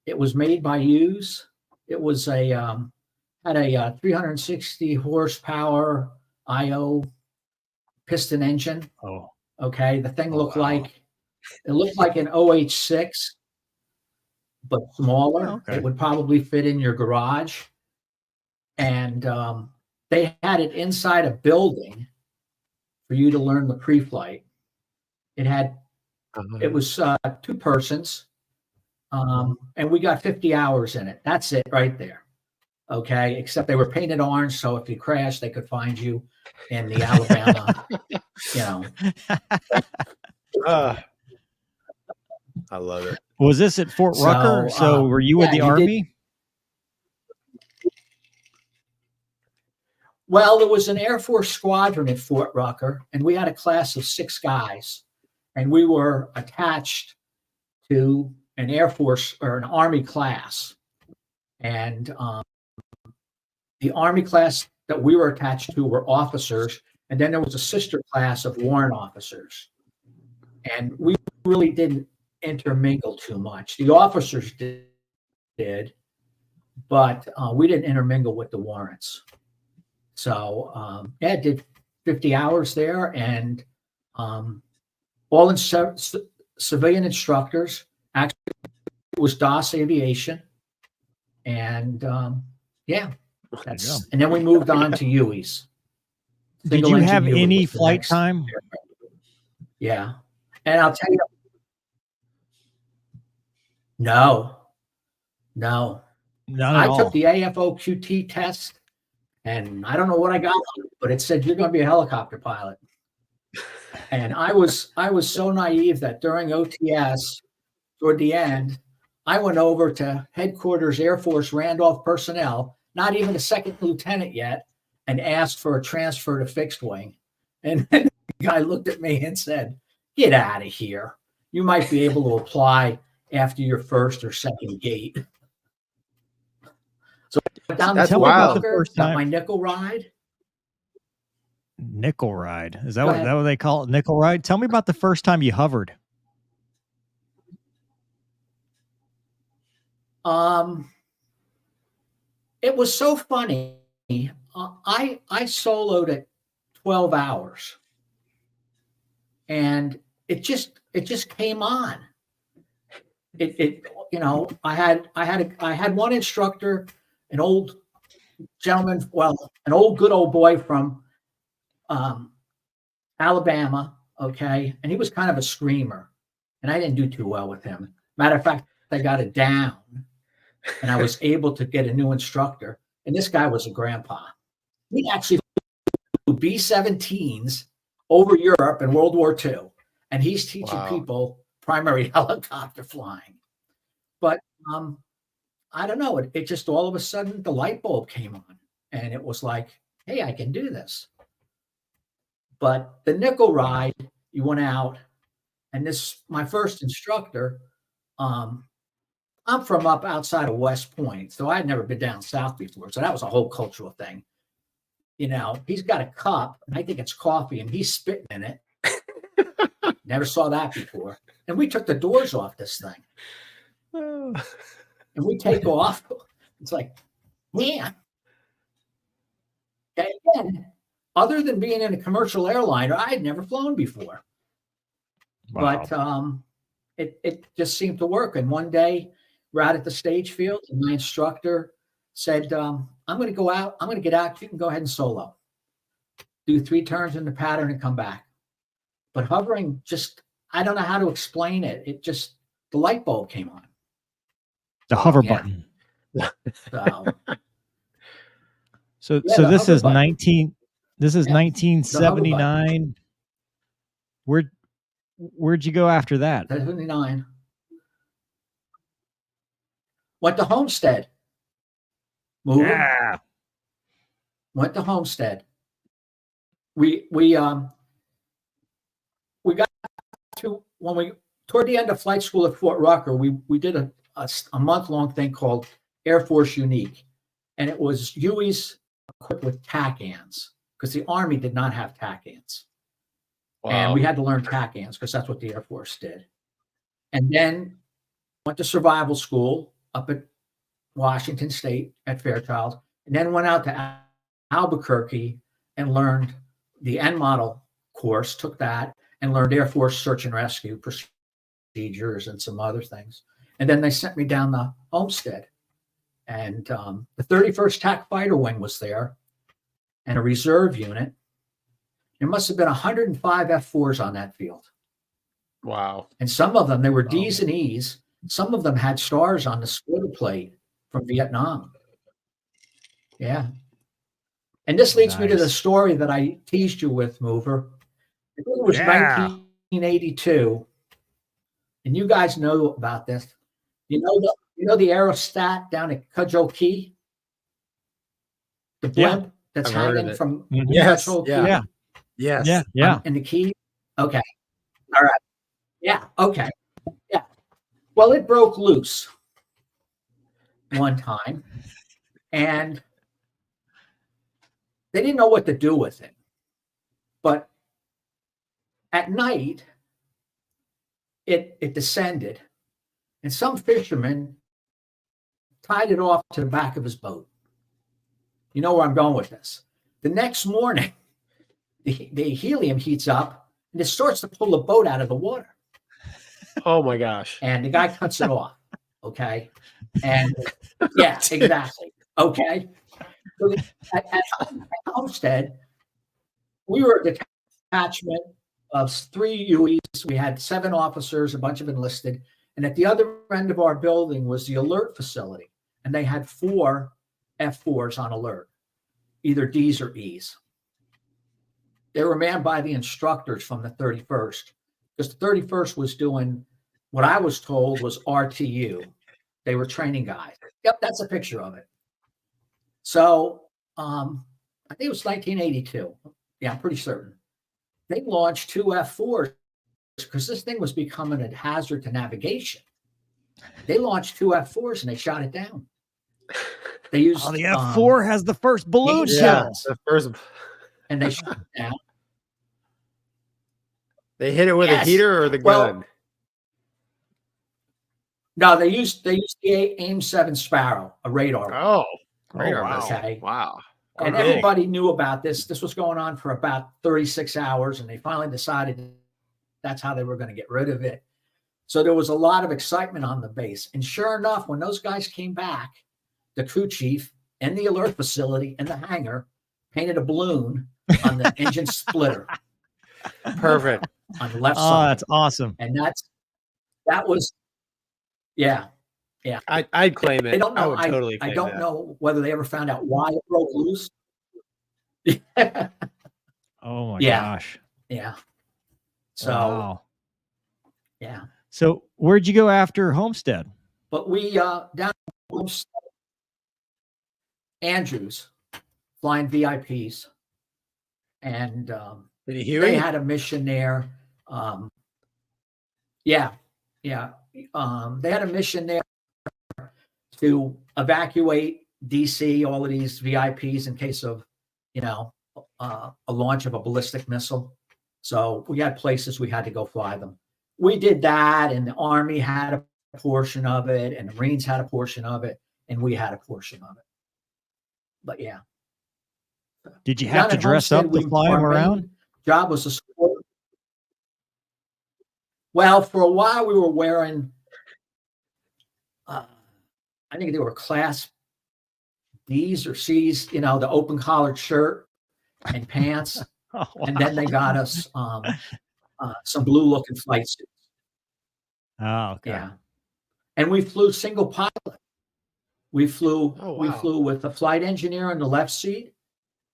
It was made by Hughes. It was had a 360 horsepower IO piston engine. Oh, okay. The thing looked wow. like an OH-6, but smaller. Oh, okay. It would probably fit in your garage. And they had it inside a building for you to learn the pre-flight. It had, it was 2 persons, and we got 50 hours in it. That's it right there. Okay, except they were painted orange, so if you crashed, they could find you in the Alabama, I love it. Was this at Fort Rucker? So were you with the Army? Well, there was an Air Force squadron at Fort Rucker, and we had a class of 6 guys, and we were attached to an Air Force or an Army class. And the Army class that we were attached to were officers, and then there was a sister class of warrant officers. And we really didn't intermingle too much. The officers did, but we didn't intermingle with the warrants. So yeah, I did 50 hours there, and all in civilian instructors. Actually, it was DOS aviation, and yeah, and then we moved on to UEs. Did you have any flight time? Yeah, and I'll tell you, no. I took the AFO-QT test, and I don't know what I got, but it said you're going to be a helicopter pilot. And I was so naive that during OTS, toward the end, I went over to headquarters Air Force Randolph personnel, not even a second lieutenant yet, and asked for a transfer to fixed wing. And the guy looked at me and said, "Get out of here. You might be able to apply after your first or second gate." So I went down to Walker, got my nickel ride. Nickel ride. Is that what they call it? Nickel ride? Tell me about the first time you hovered. It was so funny. I soloed at 12 hours, and it just came on. I had one instructor, an old gentleman, an old good old boy from Alabama, okay, and he was kind of a screamer, and I didn't do too well with him. Matter of fact, I got it down, and I was able to get a new instructor, and this guy was a grandpa. He actually flew B-17s over Europe in World War II, and he's teaching people primary helicopter flying. But I don't know, it just all of a sudden the light bulb came on, and it was like, hey, I can do this. But the nickel ride, you went out, and my first instructor, I'm from up outside of West Point, so I'd never been down south before. So that was a whole cultural thing. He's got a cup, and I think it's coffee, and he's spitting in it. Never saw that before. And we took the doors off this thing. And we take off. It's like, man. Again, other than being in a commercial airliner, I had never flown before. Wow. But it just seemed to work. And one day, we're out at the stage field, and my instructor said, I'm going to go out. I'm going to get out. You can go ahead and solo. Do 3 turns in the pattern and come back. But hovering just, I don't know how to explain it. It just, the light bulb came on. The hover Yeah. button. So So the this hover is button. 19. This is Yeah, 1979. Where'd you go after that? 79. Went to Homestead. Moving. Yeah. Went to Homestead. We got to, when we, toward the end of flight school at Fort Rucker, we did a month-long thing called Air Force Unique. And it was Hueys equipped with TACANs, because the Army did not have TACANs. Wow. And we had to learn TACANs because that's what the Air Force did. And then went to survival school up at Washington State at Fairchild, and then went out to Albuquerque and learned the N model course, took that, and learned Air Force search and rescue procedures and some other things. And then they sent me down the Homestead. And the 31st TAC Fighter Wing was there, and a reserve unit. There must have been 105 F4s on that field. Wow. And some of them, they were Ds and Es. Some of them had stars on the splitter plate from Vietnam. Yeah. And this leads me to the story that I teased you with, Mover. I think it was 1982. And you guys know about this. You know the aerostat down at Cudjoe Key? The blimp that's hanging from Cudjoe Key? Yeah. Yes. Yeah. In the Key? Okay. All right. Yeah. Okay. Yeah. Well, it broke loose one time, and they didn't know what to do with it. But at night, it descended, and some fisherman tied it off to the back of his boat. You know where I'm going with this. The next morning, the helium heats up, and it starts to pull the boat out of the water. Oh my gosh. And the guy cuts it off. Okay. And yeah, exactly. Okay. So at Homestead, we were a detachment of 3 Hueys. We had 7 officers, a bunch of enlisted. And at the other end of our building was the alert facility. And they had 4 F4s on alert, either Ds or Es. They were manned by the instructors from the 31st, because the 31st was doing what I was told was RTU. They were training guys. Yep, that's a picture of it. So I think it was 1982. Yeah, I'm pretty certain. They launched 2 F4s because this thing was becoming a hazard to navigation. They launched 2 F4s and they shot it down. They used the F4 has the first balloon shells. The first, and they shot it down. they hit it with a heater or the gun? No, they used the AIM-7 Sparrow, a radar. Oh, radar. wow. Okay. Wow. And everybody knew about this. This was going on for about 36 hours, and they finally decided that's how they were going to get rid of it. So there was a lot of excitement on the base. And sure enough, when those guys came back, the crew chief and the alert facility and the hangar painted a balloon on the engine splitter. Perfect. On the left Oh, side. that's awesome. And that was, yeah. Yeah. I'd claim it. They don't know. I would totally claim I don't that. know whether they ever found out why it broke loose. Oh my Yeah. gosh. Yeah. So, Wow. yeah. So where'd you go after Homestead? But we down Homestead, Andrews, flying VIPs, and Did he hear they you? had a mission there. Yeah. They had a mission there to evacuate DC, all of these VIPs in case of, a launch of a ballistic missile. So we had places we had to go fly them. We did that, and the Army had a portion of it, and the Marines had a portion of it, and we had a portion of it. But yeah. Did you Down have to at dress Homestead, up to fly them our main around? job was to support. Well, for a while we were wearing, I think they were class D's or C's, the open collared shirt and pants. Oh, And then they got us some blue looking flight suits. Oh, okay. Yeah. And we flew single pilot. We flew with the flight engineer in the left seat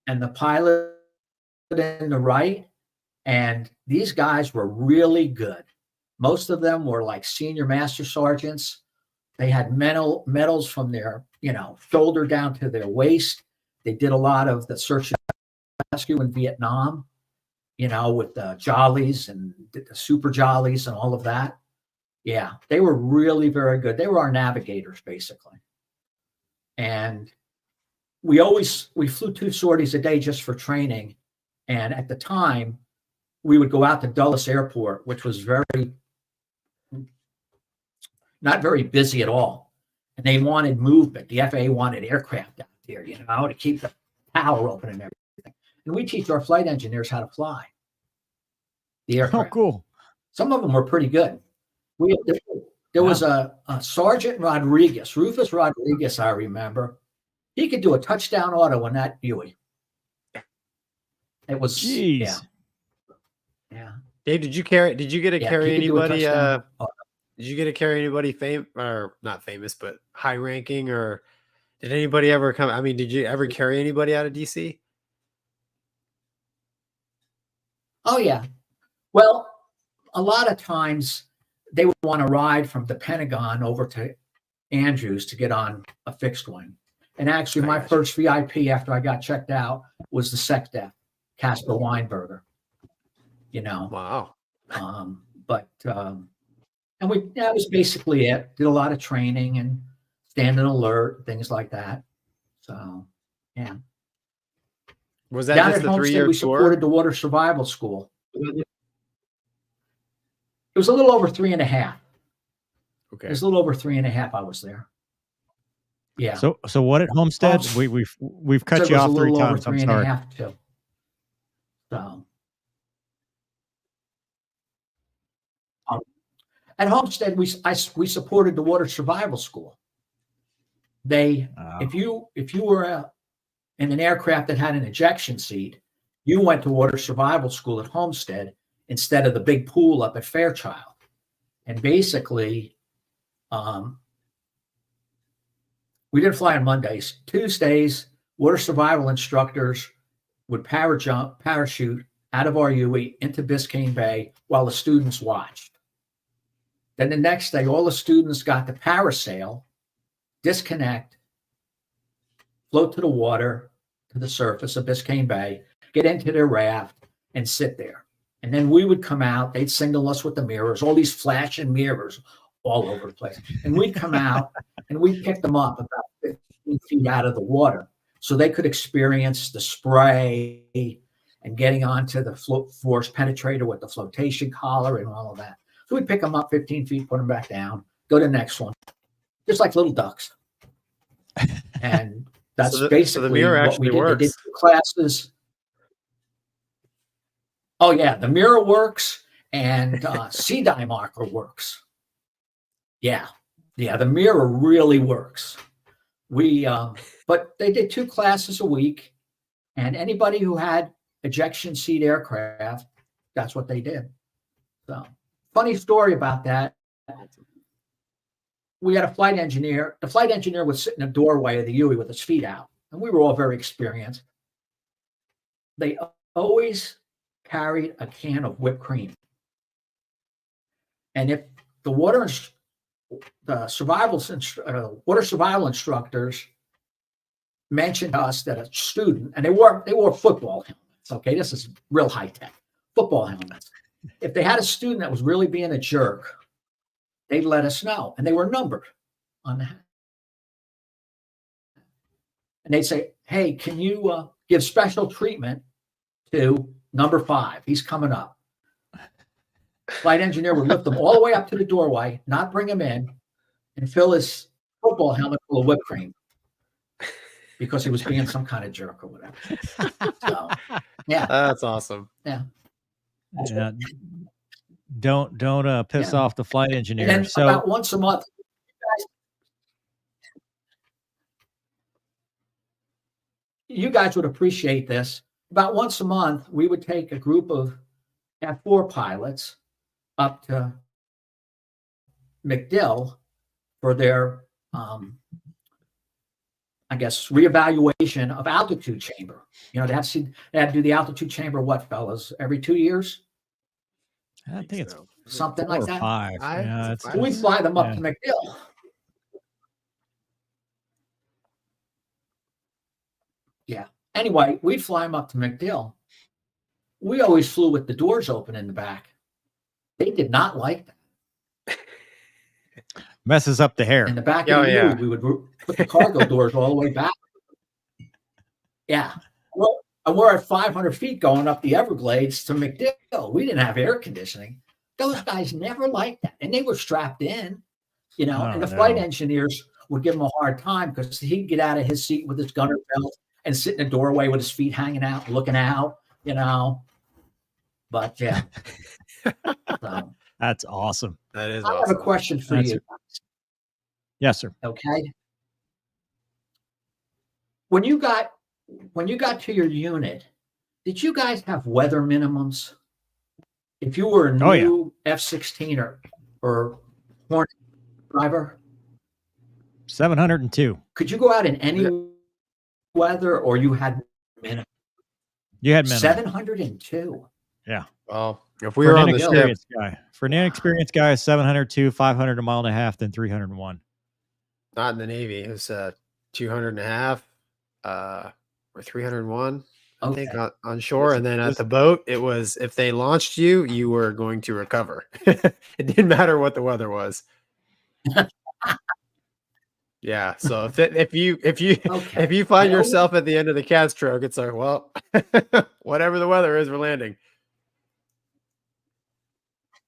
and the pilot in the right. And these guys were really good. Most of them were like senior master sergeants. They had medals from their, shoulder down to their waist. They did a lot of the search and rescue in Vietnam, with the jollies and the super jollies and all of that. Yeah, they were really very good. They were our navigators, basically. And we flew 2 sorties a day just for training. And at the time, we would go out to Dulles Airport, which was not very busy at all. And they wanted movement. The FAA wanted aircraft out there, to keep the power open and everything. And we teach our flight engineers how to fly the aircraft. Oh, cool. Some of them were pretty good. There was a Sergeant Rodriguez, Rufus Rodriguez, I remember. He could do a touchdown auto on that Huey. It was, Jeez. Yeah. Dave, did you get to carry anybody? Did you get to carry anybody not famous, but high ranking, or did anybody ever come? I mean, did you ever carry anybody out of DC? Oh, yeah. Well, a lot of times they would want to ride from the Pentagon over to Andrews to get on a fixed wing. And actually, my first VIP after I got checked out was the SecDef, Casper Weinberger. Wow. And that was basically it. Did a lot of training and standing alert, things like that. So, yeah. Was that down just at the 3-year Homestead? We tour? supported the Water Survival School. It was a little over 3.5. Okay. It was a little over 3.5. I was there. Yeah. So what at Homestead? We've cut you off 3 times. I'm sorry. Too. So. At Homestead, we supported the Water Survival School. If you were in an aircraft that had an ejection seat, you went to Water Survival School at Homestead instead of the big pool up at Fairchild. And basically, we didn't fly on Mondays. Tuesdays, water survival instructors would parachute out of our UE into Biscayne Bay while the students watched. Then the next day, all the students got to parasail, disconnect, float to the water, to the surface of Biscayne Bay, get into their raft, and sit there. And then we would come out, they'd signal us with the mirrors, all these flashing mirrors all over the place. And we'd come out and we'd pick them up about 15 feet out of the water so they could experience the spray and getting onto the force penetrator with the flotation collar and all of that. So we'd pick them up 15 feet, put them back down, go to the next one, just like little ducks. And that's basically the mirror what actually we did. works. They did classes. Oh, yeah, the mirror works and C-dye marker works. Yeah, the mirror really works. But they did 2 classes a week, and anybody who had ejection seat aircraft, that's what they did. So, funny story about that. We had a flight engineer. The flight engineer would sit in the doorway of the UE with his feet out, and we were all very experienced. They always carried a can of whipped cream. And if the water survival instructors mentioned to us that a student, and they wore football helmets. Okay, this is real high tech football helmets. If they had a student that was really being a jerk, they'd let us know, and they were numbered on the hat. And they'd say, "Hey, can you give special treatment to number 5? He's coming up." Flight engineer would lift them all the way up to the doorway, not bring him in, and fill his football helmet full of whipped cream because he was being some kind of jerk or whatever. So, yeah, That's awesome. yeah. Yeah. Don't piss Yeah. off the flight And engineer. then So about once a month, you guys would appreciate this. About once a month, we would take a group of F4 pilots up to MacDill for their, I guess, reevaluation of altitude chamber. You know, they had to do the altitude chamber, what, fellas, every 2 years? I think it's Something 4 like or that. 5. Yeah, It's So we fly them up yeah. to MacDill. Yeah. Anyway, we'd fly them up to MacDill. We always flew with the doors open in the back. They did not like that. Messes up the hair. In the back Oh, of the yeah. we would put the cargo doors all the way back. Yeah. Well, and we're at 500 feet going up the Everglades to MacDill. We didn't have air conditioning. Those guys never liked that. And they were strapped in, you know, and the flight engineers would give him a hard time because he'd get out of his seat with his gunner belt and sit in the doorway with his feet hanging out, looking out, you know. But yeah. So, That's awesome. That is I have awesome. a question for That's you. Yes, sir. Okay. When you got to your unit, did you guys have weather minimums? If you were a new F-16 or Hornet driver, 702. could you go out in any weather, or you had minimum? You had minimum. 702. Yeah. Well, if we For were an on the ship, inexperienced guy. For an inexperienced guy, 702, 500 a mile and a half, then 301. not in the Navy, it was 200 and a half, or 301, I think, on shore. And then at the boat, it was, if they launched you, you were going to recover. It didn't matter what the weather was. Yeah. So if you find yourself at the end of the cat stroke, it's like, well, whatever the weather is, we're landing.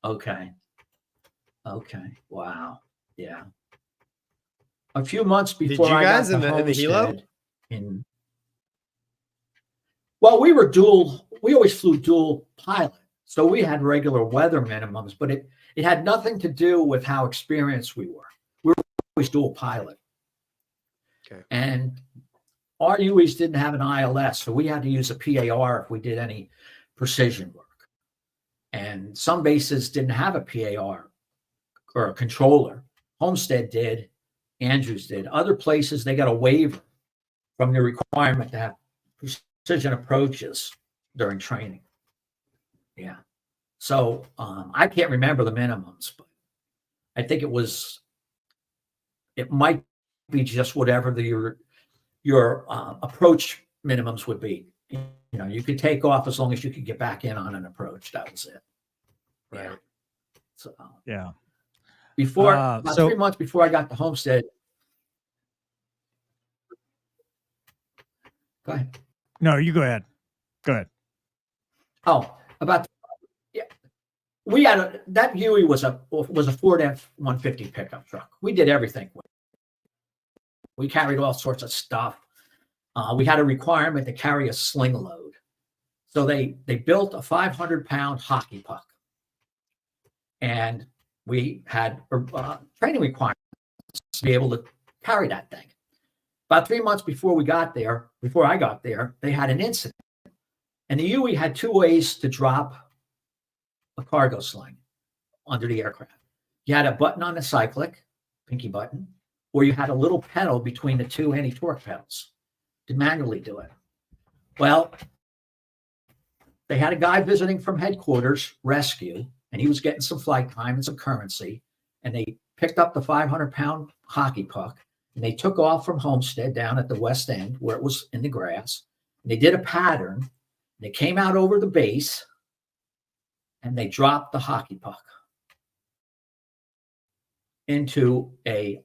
Okay. Wow. Yeah. A few months before you I guys got in the helo? Well, we always flew dual pilot. So we had regular weather minimums, but it had nothing to do with how experienced we were. We were always dual pilot. Okay. And our UEs didn't have an ILS, so we had to use a PAR if we did any precision work. And some bases didn't have a PAR or a controller. Homestead did, Andrews did. Other places, they got a waiver from the requirement to have precision approaches during training. Yeah. So I can't remember the minimums, but I think it might be just whatever your approach minimums would be. You know, you could take off as long as you could get back in on an approach. That was it. Right. Yeah. So Yeah. before about 3 months before I got to Homestead. Go ahead. No, you go ahead. Go ahead. Oh, we had that UE was a Ford F-150 pickup truck. We did everything with it. We carried all sorts of stuff. We had a requirement to carry a sling load. So they built a 500-pound hockey puck. And we had training requirements to be able to carry that thing. About 3 months before I got there, they had an incident. And the UE had two ways to drop a cargo sling under the aircraft. You had a button on the cyclic, pinky button, or you had a little pedal between the two anti-torque pedals to manually do it. Well, they had a guy visiting from headquarters, rescue, and he was getting some flight time and some currency. And they picked up the 500-pound hockey puck, and they took off from Homestead down at the west end where it was in the grass. And they did a pattern. They came out over the base, and they dropped the hockey puck onto a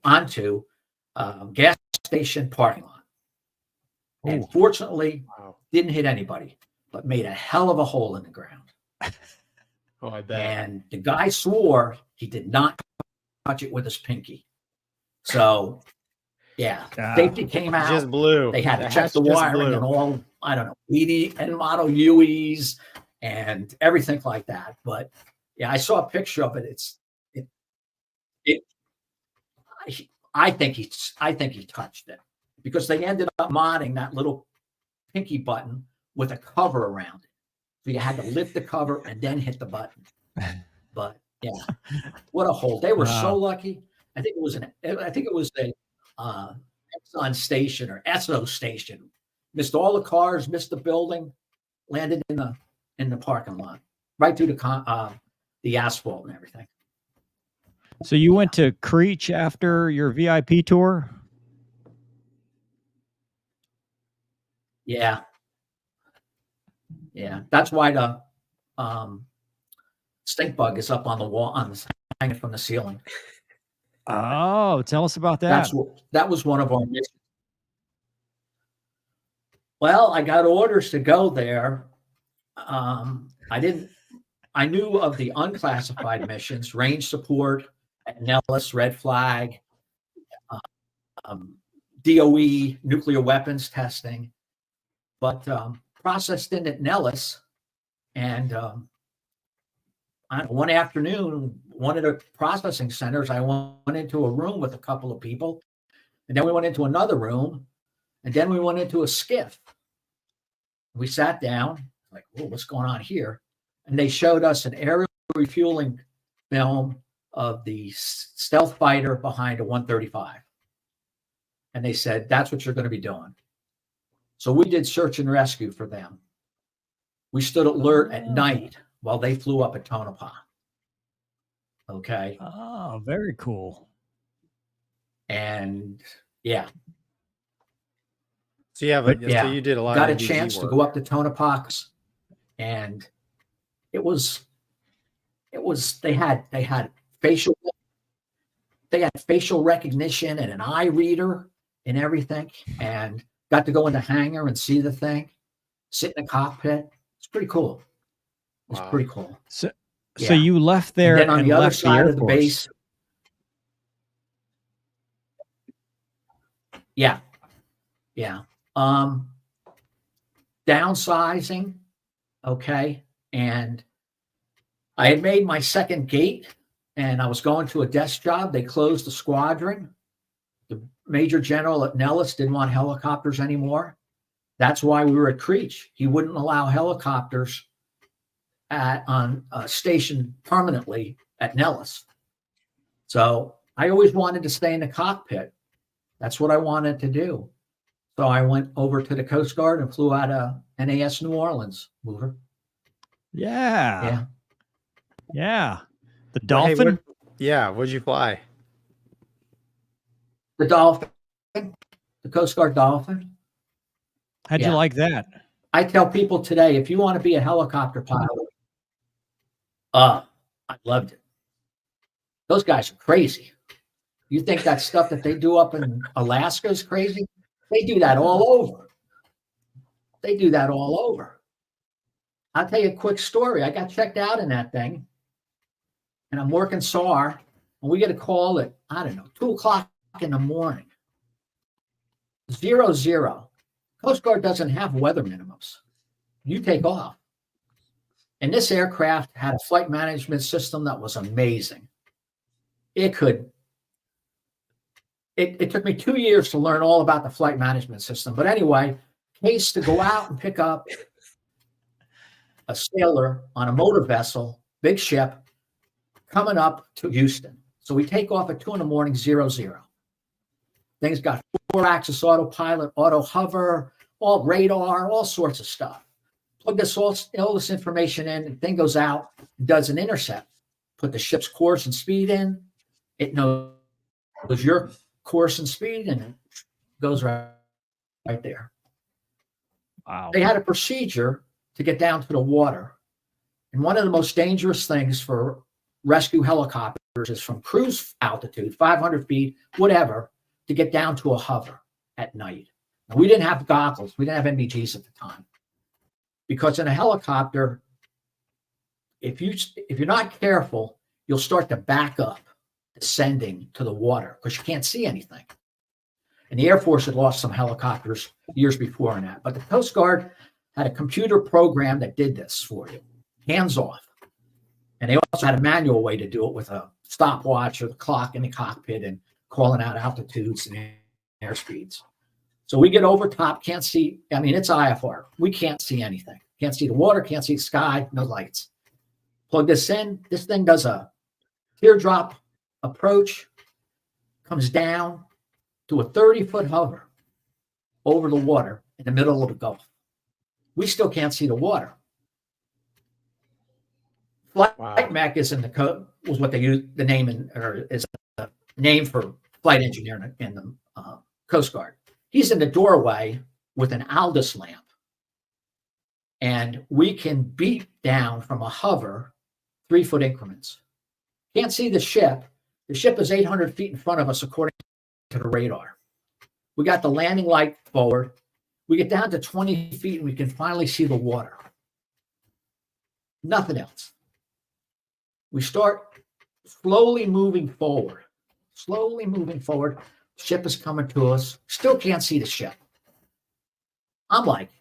gas station parking lot. And fortunately, didn't hit anybody, but made a hell of a hole in the ground. Oh, I bet. And the guy swore he did not touch it with his pinky. So, yeah, safety came out. Just blew. They had to check the wiring and all, I don't know, 80 and model UEs and everything like that. But Yeah, I saw a picture of it. It I think he touched it, because they ended up modding that little pinky button with a cover around it. So you had to lift the cover and then hit the button. But yeah, what a hole. They were so lucky. I think it was a Exxon station or Esso station. Missed all the cars, missed the building, landed in the parking lot, right through the asphalt and everything. So you went to Creech after your VIP tour? Yeah. Yeah. That's why the stink bug is up on the wall, hanging from the ceiling. Oh, tell us about that. That was one of our missions. Well, I got orders to go there. I knew of the unclassified missions, range support at Nellis, Red Flag, DOE, nuclear weapons testing, but processed in at Nellis. And one afternoon, one of the processing centers, I went into a room with a couple of people, and then we went into another room, and then we went into a skiff. We sat down, like, whoa, what's going on here? And they showed us an aerial refueling film of the stealth fighter behind a 135. And they said, that's what you're going to be doing. So we did search and rescue for them. We stood alert at night while they flew up at Tonopah. Okay. Oh, very cool. And yeah. So so you did a lot. Got of a chance to go up to Tonopah, and it was they had facial recognition and an eye reader and everything, and got to go in the hangar and see the thing, sit in the cockpit. It's pretty cool. It's pretty cool. So you left there, and then on the other side of the base. Yeah. Downsizing. Okay. And I had made my second gate, and I was going to a desk job. They closed the squadron. The major general at Nellis didn't want helicopters anymore. That's why we were at Creech. He wouldn't allow helicopters on station permanently at Nellis. So I always wanted to stay in the cockpit. That's what I wanted to do. So I went over to the Coast Guard and flew out of NAS New Orleans, Mover. Yeah. The Dolphin? What'd you fly? The Dolphin, the Coast Guard Dolphin. How'd you like that? I tell people today, if you want to be a helicopter pilot, I loved it. Those guys are crazy. You think that stuff that they do up in Alaska is crazy? They do that all over. I'll tell you a quick story. I got checked out in that thing, and I'm working SAR, and we get a call at, 2:00 in the morning. 00. Coast Guard doesn't have weather minimums. You take off. And this aircraft had a flight management system that was amazing. It took me 2 years to learn all about the flight management system. But anyway, case to go out and pick up a sailor on a motor vessel, big ship, coming up to Houston. So we take off at 2 a.m, 00. Things got 4-axis autopilot, auto hover, all radar, all sorts of stuff. Plug all this information in, and thing goes out, does an intercept. Put the ship's course and speed in. It knows your course and speed, and it goes right there. Wow. They had a procedure to get down to the water. And one of the most dangerous things for rescue helicopters is from cruise altitude, 500 feet, whatever, to get down to a hover at night. Now, we didn't have goggles. We didn't have NVGs at the time. Because in a helicopter, if you're not careful, you'll start to back up, descending to the water, because you can't see anything. And the Air Force had lost some helicopters years before in that. But the Coast Guard had a computer program that did this for you, hands off. And they also had a manual way to do it with a stopwatch or the clock in the cockpit and calling out altitudes and airspeeds. So we get over top, can't see. I mean, it's IFR. We can't see anything. Can't see the water, can't see the sky, no lights. Plug this in. This thing does a teardrop approach, comes down to a 30-foot hover over the water in the middle of the Gulf. We still can't see the water. Flight mech is in the code, was what they use the name in, or is a name for flight engineer in the Coast Guard. He's in the doorway with an Aldous lamp, and we can beat down from a hover 3-foot increments. Can't see the ship. The ship is 800 feet in front of us according to the radar. We got the landing light forward. We get down to 20 feet and we can finally see the water. Nothing else. We start slowly moving forward. Slowly moving forward. Ship is coming to us. Still can't see the ship. I'm like,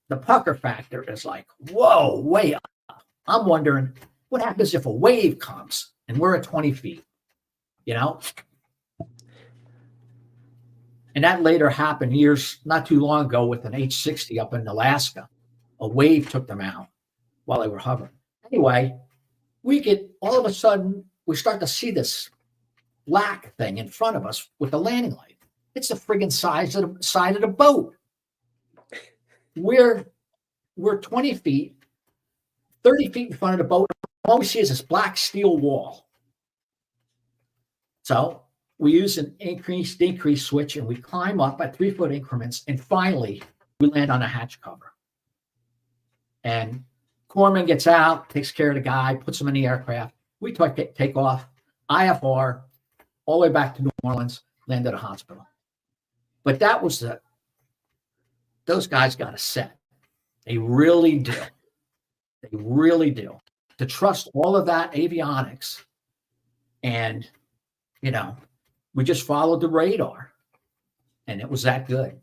the pucker factor is like, whoa, way up. I'm wondering what happens if a wave comes and we're at 20 feet, you know? And that later happened years, not too long ago, with an H-60 up in Alaska. A wave took them out while they were hovering. Anyway, we get, all of a sudden, we start to see this black thing in front of us with the landing light. It's the friggin' size of the side of the boat. We're 20 feet, 30 feet in front of the boat. All we see is this black steel wall. So we use an increase, decrease switch, and we climb up at 3-foot increments. And finally, we land on a hatch cover. And Corpsman gets out, takes care of the guy, puts him in the aircraft. We take off, IFR, all the way back to New Orleans, land at a hospital. But that was those guys got a set. They really do. They really do. To trust all of that avionics. And, you know, we just followed the radar. And it was that good.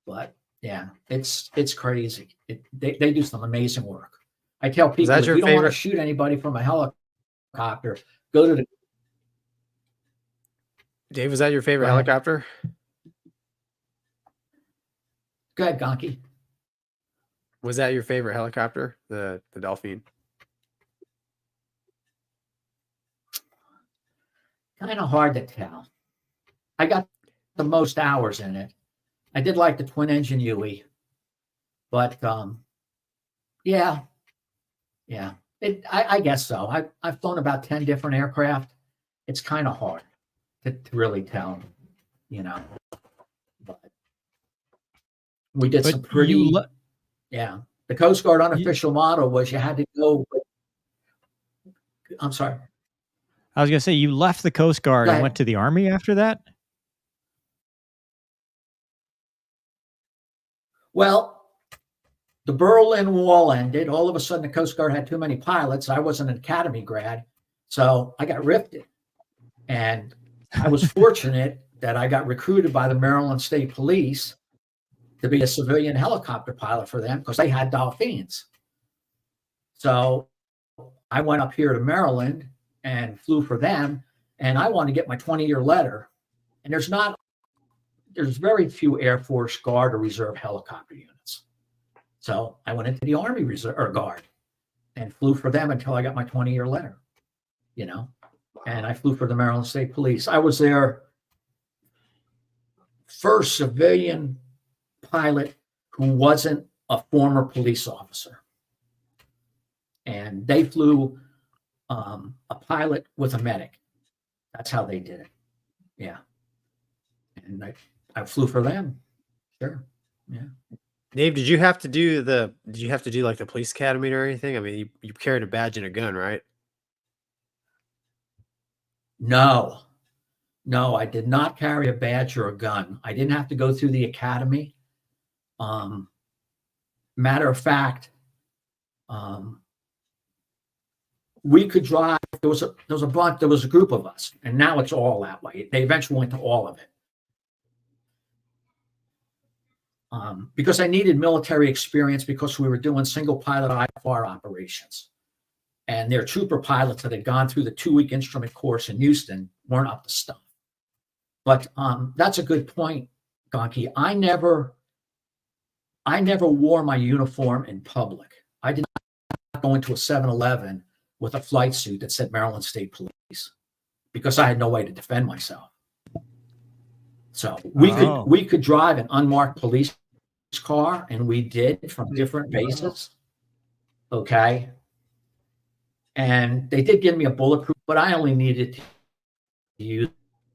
But, yeah, it's crazy. They do some amazing work. I tell people, if you don't want to shoot anybody from a helicopter, go to the... Dave, was that your favorite helicopter? Go ahead, Gonky. Was that your favorite helicopter, the Delphine? Kind of hard to tell. I got the most hours in it. I did like the twin engine Huey, but yeah. I guess so. I've flown about 10 different aircraft. It's kind of hard to really tell, you know. But we did some pretty. Yeah, the Coast Guard unofficial model was you had to go. I'm sorry. I was going to say, you left the Coast Guard and went to the Army after that? Well, the Berlin Wall ended. All of a sudden, the Coast Guard had too many pilots. I wasn't an academy grad, so I got rifted. And I was fortunate that I got recruited by the Maryland State Police to be a civilian helicopter pilot for them because they had Dolphins. So I went up here to Maryland and flew for them, and I wanted to get my 20-year letter. And there's very few Air Force Guard or Reserve helicopter units. So I went into the Army Reserve or Guard and flew for them until I got my 20-year letter, you know, and I flew for the Maryland State Police. I was their first civilian pilot who wasn't a former police officer. And they flew a pilot with a medic. That's how they did it. Yeah. And I flew for them. Sure. Yeah. Dave, did you have to do like the police academy or anything? I mean, you carried a badge and a gun, right? No, I did not carry a badge or a gun. I didn't have to go through the academy. Matter of fact, we could drive. There was a group of us, and now it's all that way. They eventually went to all of it. Because I needed military experience because we were doing single pilot IFR operations. and their trooper pilots that had gone through the 2-week instrument course in Houston weren't up to stuff. But that's a good point, Gonky. I never wore my uniform in public. I did not go into a 7-Eleven with a flight suit that said Maryland State Police because I had no way to defend myself. So we could drive an unmarked police car, and we did from different bases. Okay. And they did give me a bulletproof, but I only needed to use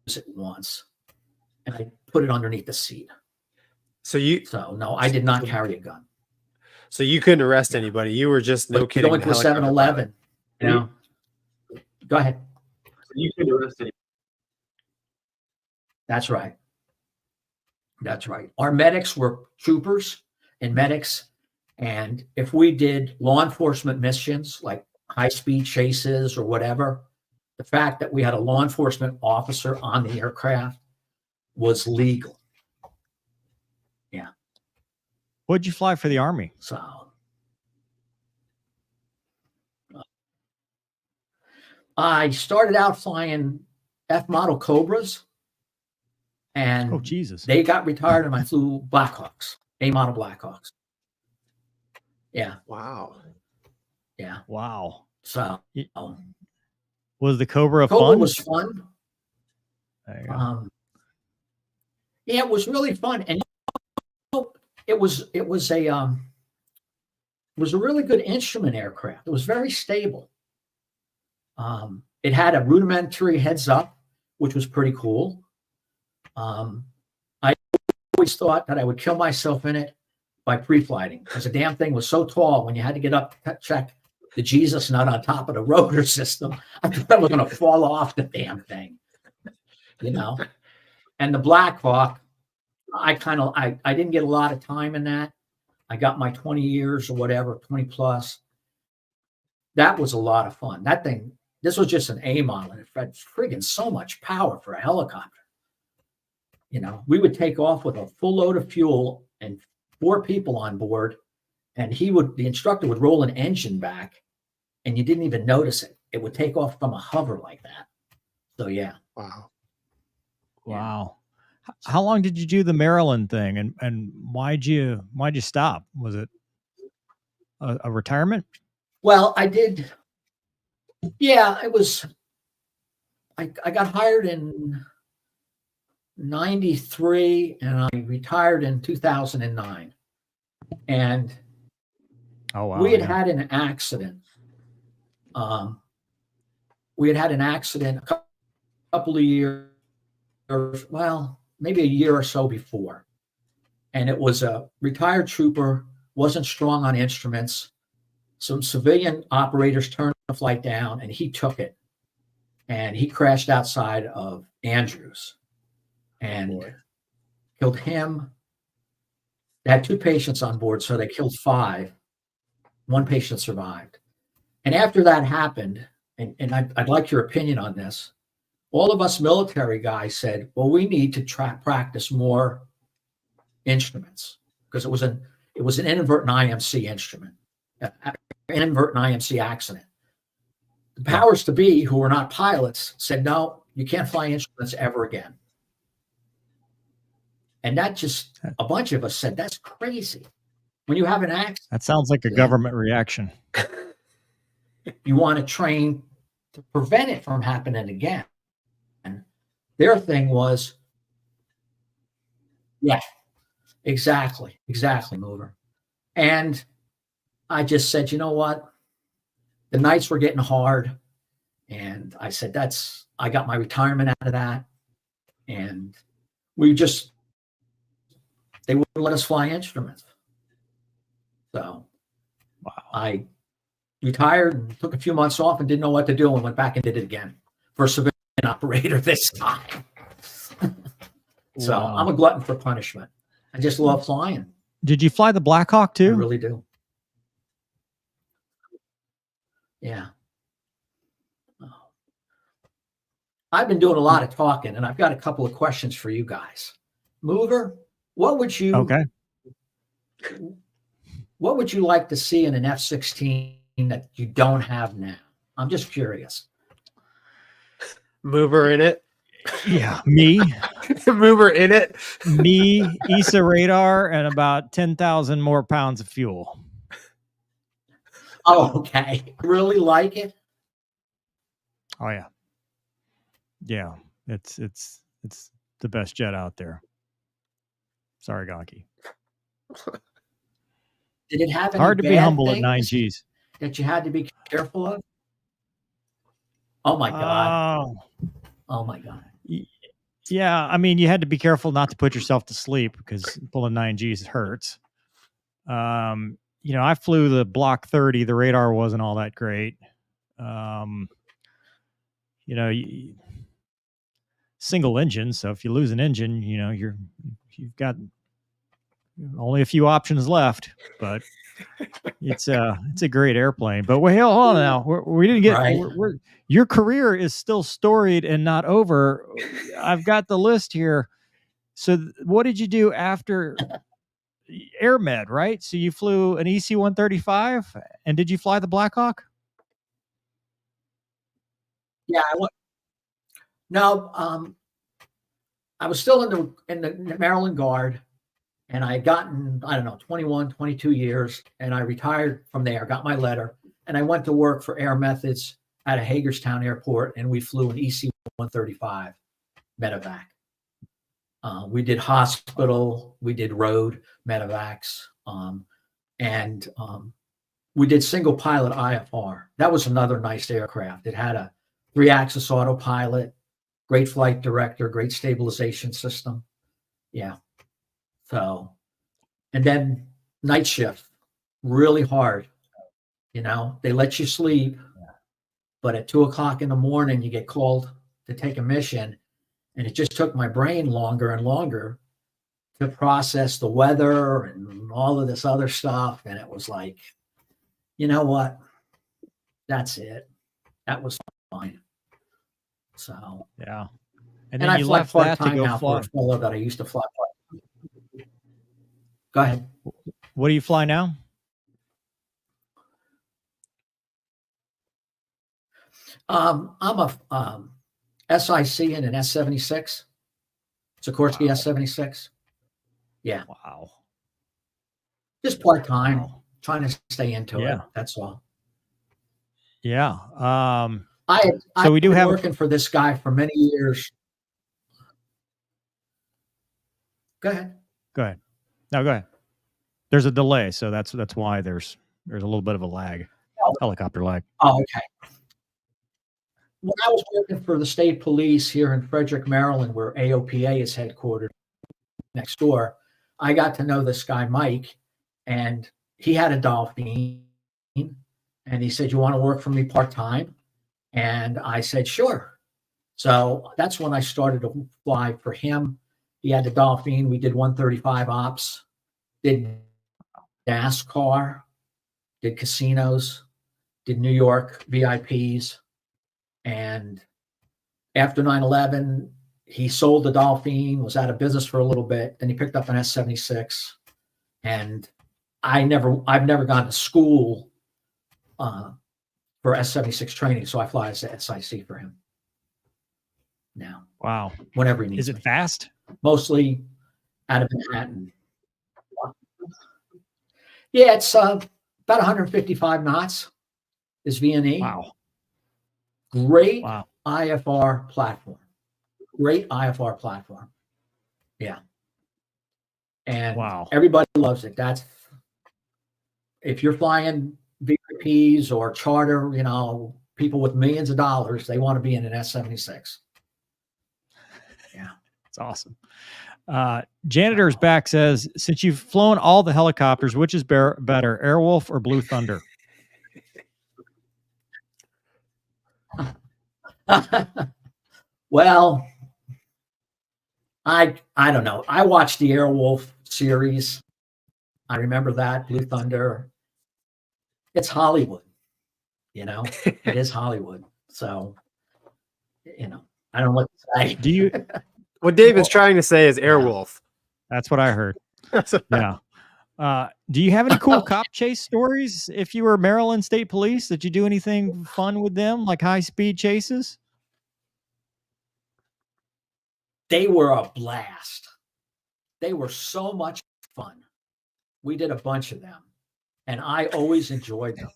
it once. And I put it underneath the seat. So no, I did not carry a gun. So you couldn't arrest anybody. You were just no kidding. Going to a 7-Eleven. You know? Go ahead. So you couldn't arrest anybody. That's right. That's right. Our medics were troopers and medics. And if we did law enforcement missions like high-speed chases or whatever, the fact that we had a law enforcement officer on the aircraft was legal. Yeah. What'd you fly for the Army? So I started out flying F-model Cobras. And oh, Jesus. They got retired and I flew Blackhawks, A-model Blackhawks. Yeah. Wow. Yeah. Wow. So was the Cobra Cobra fun? Was fun. There you go. Yeah, it was really fun. And it was a really good instrument aircraft. It was very stable. It had a rudimentary heads up, which was pretty cool. I always thought that I would kill myself in it by pre-flighting because the damn thing was so tall when you had to get up to check the Jesus nut on top of the rotor system. I thought I was going to fall off the damn thing, you know. And the Black Hawk, I didn't get a lot of time in that. I got my 20 years or whatever, 20 plus. That was a lot of fun. That thing, this was just an A model, and it had friggin' so much power for a helicopter. You know, we would take off with a full load of fuel and 4 people on board, and the instructor would roll an engine back, and you didn't even notice it. It would take off from a hover like that. So yeah. Wow. Wow. How long did you do the Maryland thing, and why'd you stop? Was it a retirement? Well, I did. Yeah, it was. I got hired in 93 and I retired in 2009. And oh wow, we had an accident. We had an accident a couple of years, well, maybe a year or so before. And it was a retired trooper, wasn't strong on instruments. Some civilian operators turned the flight down and he took it. And he crashed outside of Andrews and killed him. They had 2 patients on board, so they killed 5. 1 patient survived. And after that happened, and I'd like your opinion on this, all of us military guys said, well, we need to practice more instruments because it was an inadvertent IMC instrument, an inadvertent IMC accident. The powers to be, who were not pilots, said, no, you can't fly instruments ever again. And that just, a bunch of us said, that's crazy. When you have an accident. That sounds like a government reaction. You want to train to prevent it from happening again. And their thing was, yeah, exactly, Mover. And I just said, you know what? The nights were getting hard. And I said, I got my retirement out of that. And they wouldn't let us fly instruments. So wow. I retired and took a few months off and didn't know what to do and went back and did it again for a civilian operator this time. So wow. I'm a glutton for punishment. I just love flying. Did you fly the Black Hawk too? I really do. Yeah. I've been doing a lot of talking and I've got a couple of questions for you guys. Mover, what would you like to see in an F-16 that you don't have now? I'm just curious. Mover in it. Yeah, me, Mover in it. me, ESA radar, and about 10,000 more pounds of fuel. Oh, okay. Really like it? Oh yeah, yeah. It's the best jet out there. Sorry, Gonky. Did it have any Hard to be bad humble at things 9Gs. that you had to be careful of? Oh my God. Oh my God. Yeah, I mean, you had to be careful not to put yourself to sleep because pulling 9Gs hurts. I flew the Block 30. The radar wasn't all that great. Single engine. So if you lose an engine, you've got only a few options left. But it's a great airplane. But wait, hold on now. We didn't get. Right. Your career is still storied and not over. I've got the list here. So what did you do after Air Med, right? So you flew an EC-135, and did you fly the Black Hawk? Yeah, no, I was still in the Maryland Guard, and I had gotten, I don't know, 21, 22 years, and I retired from there, got my letter, and I went to work for Air Methods at a Hagerstown airport, and we flew an EC-135 medevac. We did hospital, we did road medevacs, and we did single pilot IFR. That was another nice aircraft. It had a 3-axis autopilot, great flight director, great stabilization system. Yeah. So, and then night shift, really hard. They let you sleep, but at 2:00 in the morning, you get called to take a mission. And it just took my brain longer and longer to process the weather and all of this other stuff. And it was like, you know what? That's it. That was fine. So, Yeah. and then I you fly left that to part-time go now fly. for a fellow that I used to fly. Go ahead. What do you fly now? I'm a SIC in an S-76. Sikorsky S-76. Yeah. Wow. Just part-time, Wow. trying to stay into it. Yeah. That's all. Yeah. I've we do been have working for this guy for many years. Go ahead. Go ahead. No, go ahead. There's a delay, so that's why there's a little bit of a lag, helicopter lag. Oh, okay. When I was working for the state police here in Frederick, Maryland, where AOPA is headquartered next door, I got to know this guy, Mike, and he had a Dolphin, and he said, "You want to work for me part-time?" And I said, "Sure." So that's when I started to fly for him. He had the Dolphin. We did 135 ops, did NASCAR, did casinos, did New York VIPs. And after 9/11, he sold the Dolphin, was out of business for a little bit. Then he picked up an S-76. And I've never gone to school for S-76 training. So I fly as a SIC for him now. Wow. Whenever he needs Is it me. fast? Mostly out of Manhattan. Yeah, it's about 155 knots is VNE. Wow. Great Wow. IFR platform. Great IFR platform. Yeah. And Wow. everybody loves it. That's if you're flying VIPs or charter, people with millions of dollars, they want to be in an S-76. Yeah. It's awesome. Janitor's back says, since you've flown all the helicopters, which is better, Airwolf or Blue Thunder? Well, I don't know. I watched the Airwolf series. I remember that Blue Thunder. It's Hollywood, It is Hollywood. So, I don't know what to say. Do you? What David's trying to say is Airwolf. That's what I heard. Yeah. Do you have any cool cop chase stories? If you were Maryland State Police, did you do anything fun with them, like high speed chases? They were a blast. They were so much fun. We did a bunch of them, and I always enjoyed them.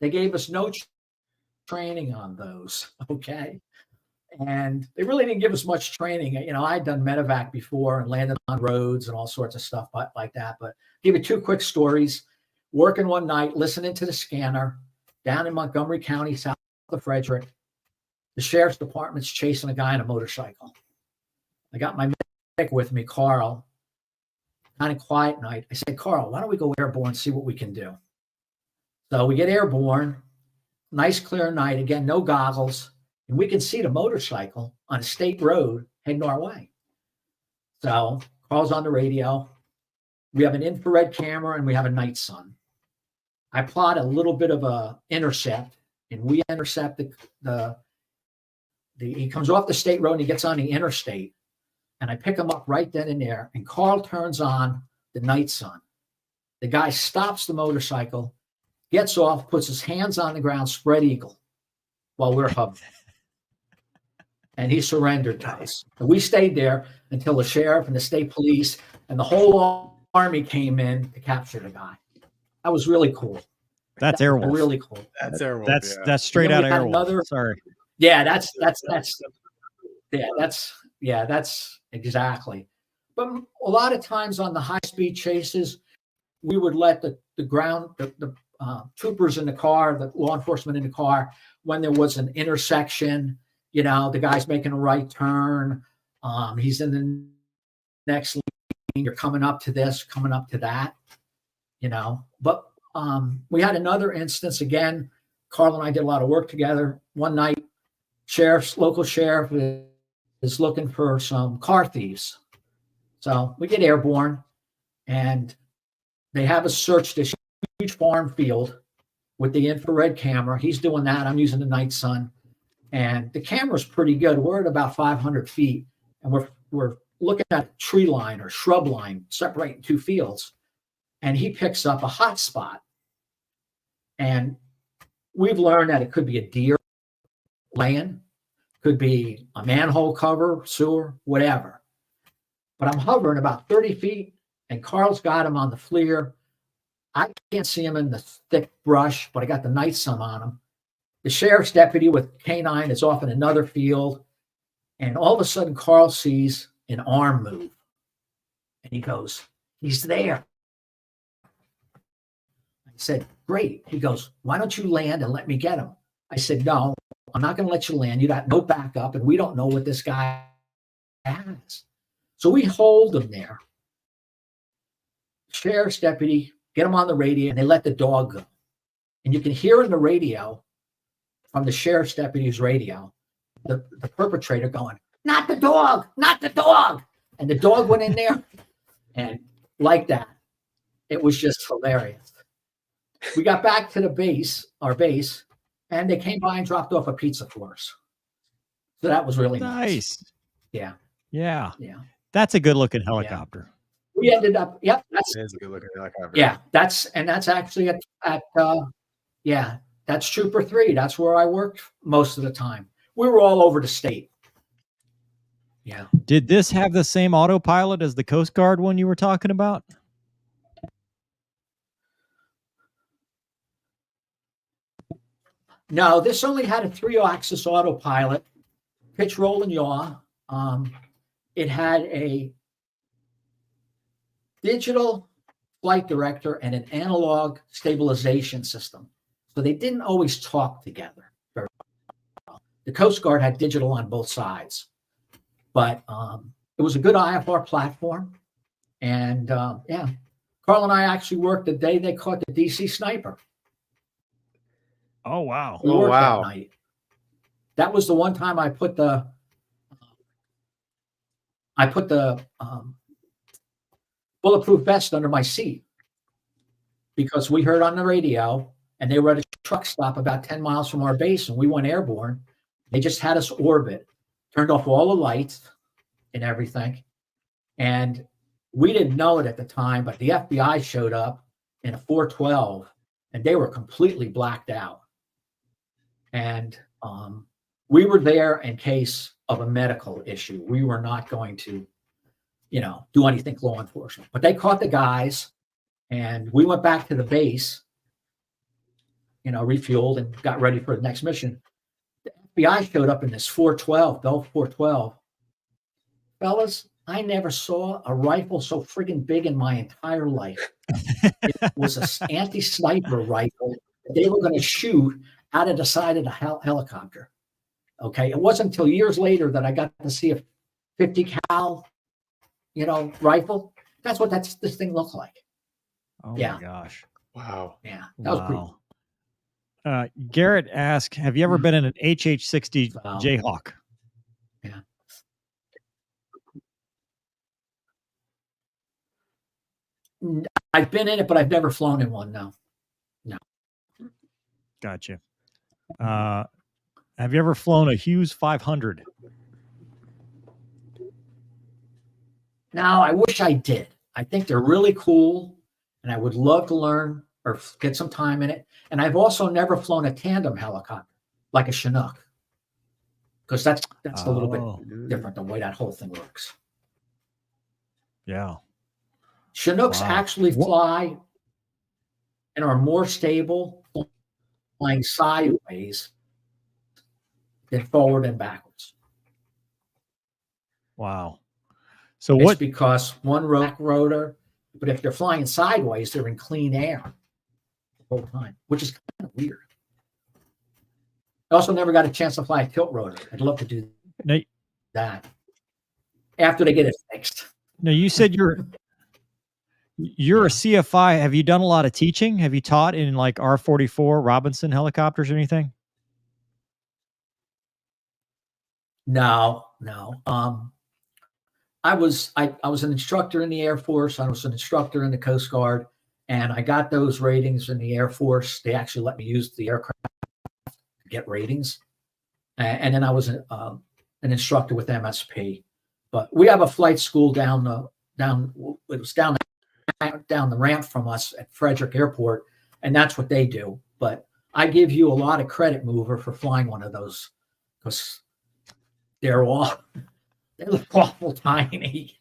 They gave us no training on those, okay? And they really didn't give us much training. You know, I'd done medevac before and landed on roads and all sorts of stuff like that. But give you two quick stories. Working one night, listening to the scanner down in Montgomery County, south of Frederick. The sheriff's department's chasing a guy on a motorcycle. I got my medic with me, Carl. Kind of quiet night. I said, Carl, why don't we go airborne and see what we can do? So we get airborne. Nice clear night. Again, no goggles. And we can see the motorcycle on a state road heading our way. So Carl's on the radio. We have an infrared camera and we have a night sun. I plot a little bit of a intercept, and we intercept he comes off the state road and he gets on the interstate. And I pick him up right then and there. And Carl turns on the night sun. The guy stops the motorcycle, gets off, puts his hands on the ground, spread eagle, while we're hovering. And he surrendered to us. And we stayed there until the sheriff and the state police and the whole army came in to capture the guy. That was really cool. That's Airwolf. Really cool. That's Airwolf. That's straight out of Airwolf. Sorry. Yeah, that's exactly. But a lot of times on the high speed chases, we would let the troopers in the car, the law enforcement in the car, when there was an intersection, you know, the guy's making a right turn, he's in the next lane, you're coming up to this, coming up to that, you know. But we had another instance again. Carl and I did a lot of work together. One night, local sheriff is looking for some car thieves. So we get airborne, and they have us search this huge farm field with the infrared camera. He's doing that. I'm using the night sun, and the camera's pretty good. We're at about 500 feet, and we're looking at a tree line or shrub line separating two fields, and he picks up a hot spot. And we've learned that it could be a deer laying, could be a manhole cover, sewer, whatever. But I'm hovering about 30 feet, and Carl's got him on the FLIR. I can't see him in the thick brush, but I got the night sun on him. The sheriff's deputy with K9 is off in another field, and all of a sudden Carl sees an arm move. And he goes, he's there. I said, great. He goes, why don't you land and let me get him? I said, no, I'm not going to let you land. You got no backup, and we don't know what this guy has. So we hold him there. Sheriff's deputy, get him on the radio, and they let the dog go. And you can hear in the radio, from the sheriff's deputy's radio, the perpetrator going, not the dog, not the dog. And the dog went in there, and like that, it was just hilarious. We got back to the base, our base, and they came by and dropped off a pizza for us. So that was really nice. Yeah. Yeah. Yeah. That's a good looking helicopter. Yeah. We ended up, yep. That's a good looking helicopter. Yeah. That's actually that's Trooper 3. That's where I worked most of the time. We were all over the state. Yeah. Did this have the same autopilot as the Coast Guard one you were talking about? No, this only had a 3-axis autopilot, pitch, roll, and yaw. It had a digital flight director and an analog stabilization system. So they didn't always talk together very well. The Coast Guard had digital on both sides. But it was a good IFR platform. And Carl and I actually worked the day they caught the DC sniper. Oh, wow. We worked that night. That was the one time I put the bulletproof vest under my seat, because we heard on the radio, and they were at a truck stop about 10 miles from our base, and we went airborne. They just had us orbit, turned off all the lights and everything. And we didn't know it at the time, but the FBI showed up in a 412 and they were completely blacked out. And we were there in case of a medical issue. We were not going to, do anything law enforcement. But they caught the guys, and we went back to the base, refueled and got ready for the next mission. The FBI showed up in this 412, Bell 412. Fellas, I never saw a rifle so friggin' big in my entire life. It was an anti-sniper rifle that they were going to shoot out of the side of the helicopter. Okay. It wasn't until years later that I got to see a 50 cal, rifle. That's what this thing looked like. Oh yeah. my gosh. Wow. Yeah. That was pretty. Garrett asked, have you ever been in an HH-60 Jayhawk? Yeah. I've been in it, but I've never flown in one. No. Gotcha. Have you ever flown a Hughes 500? No, I wish I did. I think they're really cool, and I would love to learn or get some time in it. And I've also never flown a tandem helicopter like a Chinook, because that's a little bit different the way that whole thing works. Yeah. Chinooks actually fly and are more stable flying sideways than forward and backwards. Wow. So it's what? Because one rotor, but if they're flying sideways, they're in clean air the whole time, which is kind of weird. I also never got a chance to fly a tilt rotor. I'd love to do that after they get it fixed. No, you said you're a CFI. Have you done a lot of teaching? Have you taught in like R-44 Robinson helicopters or anything? No. I was an instructor in the Air Force. I was an instructor in the Coast Guard, and I got those ratings in the Air Force. They actually let me use the aircraft to get ratings. And then I was an instructor with MSP. But we have a flight school down the ramp from us at Frederick Airport, and that's what they do. But I give you a lot of credit, Mover, for flying one of those, because they look awful tiny,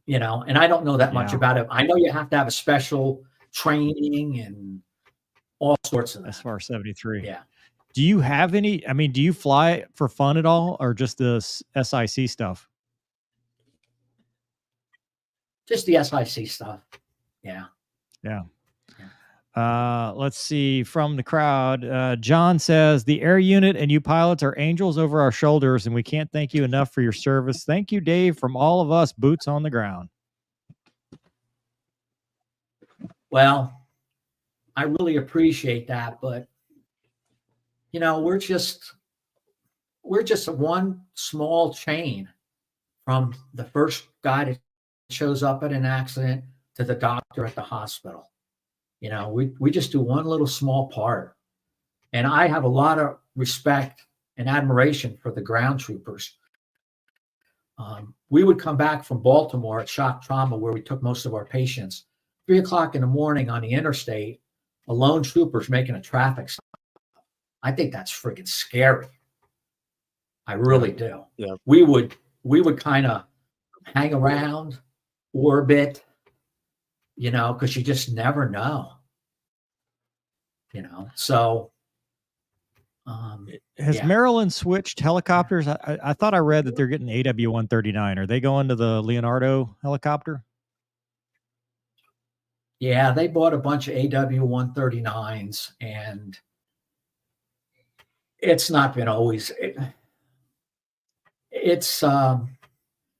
and I don't know that much about it. I know you have to have a special training and all sorts of that. SFAR-73. Yeah. Do you have any, do you fly for fun at all, or just the SIC stuff? Just the SIC stuff. Yeah. Let's see from the crowd. John says the air unit and you pilots are angels over our shoulders, and we can't thank you enough for your service. Thank you, Dave, from all of us boots on the ground. Well, I really appreciate that, but we're just one small chain from the first guy that shows up at an accident to the doctor at the hospital. We just do one little small part. And I have a lot of respect and admiration for the ground troopers. We would come back from Baltimore at shock trauma, where we took most of our patients, 3 o'clock in the morning on the interstate, a lone trooper's making a traffic stop. I think that's freaking scary. I really do. Yeah. We would kind of hang around, orbit, because you just never know. So has Maryland switched helicopters? I thought I read that they're getting AW-139. Are they going to the Leonardo helicopter? Yeah, they bought a bunch of AW-139s, and it's not been always. It's kind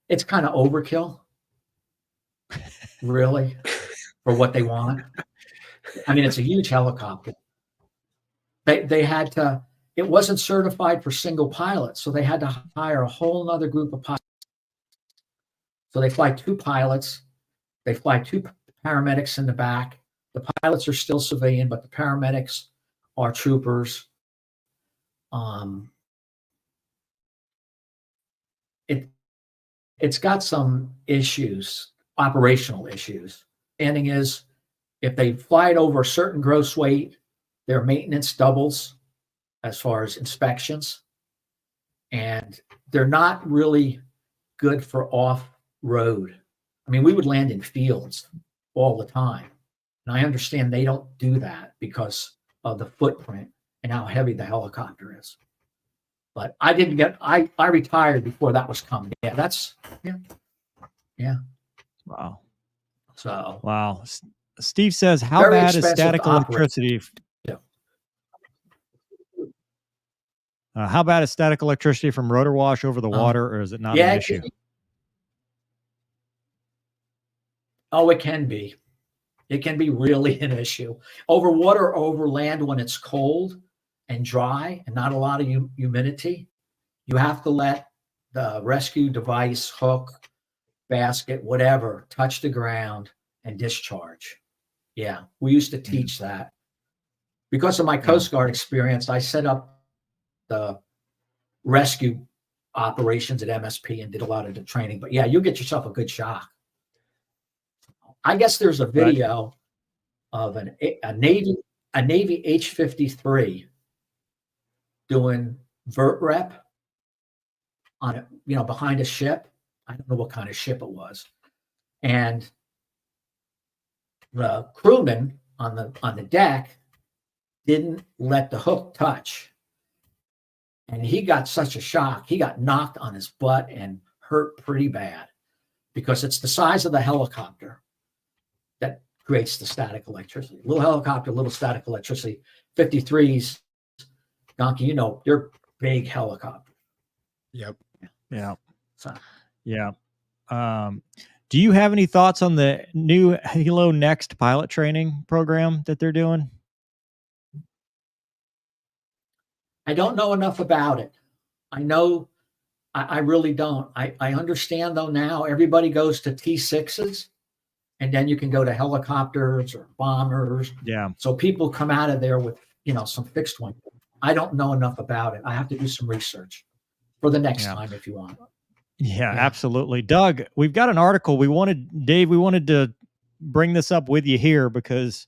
of overkill, really, for what they want. It's a huge helicopter. They had to. It wasn't certified for single pilots, so they had to hire a whole other group of pilots. So they fly 2 pilots. They fly 2 paramedics in the back. The pilots are still civilian, but the paramedics are troopers. It's got some issues operational issues. Ending is if they fly it over a certain gross weight, their maintenance doubles as far as inspections. And they're not really good for off-road. I mean, we would land in fields all the time. And I understand they don't do that because of the footprint and how heavy the helicopter is. But I didn't get, I retired before that was coming. Yeah. Wow. So. Wow. Steve says, how Very bad is expensive static to operate. electricity? Yeah. How bad is static electricity from rotor wash over the water, or is it not an issue? It can be. It can be really an issue. Over water or over land when it's cold and dry and not a lot of humidity, you have to let the rescue device, hook, basket, whatever, touch the ground and discharge. Yeah, we used to teach that. Because of my Coast Guard experience, I set up the rescue operations at MSP and did a lot of the training. But yeah, you'll get yourself a good shock. I guess there's a video of a Navy H-53 doing vert rep on it, behind a ship. I don't know what kind of ship it was. And the crewman on the deck didn't let the hook touch. And he got such a shock. He got knocked on his butt and hurt pretty bad because it's the size of the helicopter that creates the static electricity. Little helicopter, little static electricity. 53s, Gonky, they're big helicopters. Yep. Yeah. So. Yeah. Do you have any thoughts on the new Halo Next pilot training program that they're doing? I don't know enough about it. I know I really don't. I understand though now everybody goes to T6s and then you can go to helicopters or bombers. Yeah. So people come out of there with, some fixed one. I don't know enough about it. I have to do some research for the next time if you want. Yeah, absolutely. Doug, we've got an article. We wanted to bring this up with you here because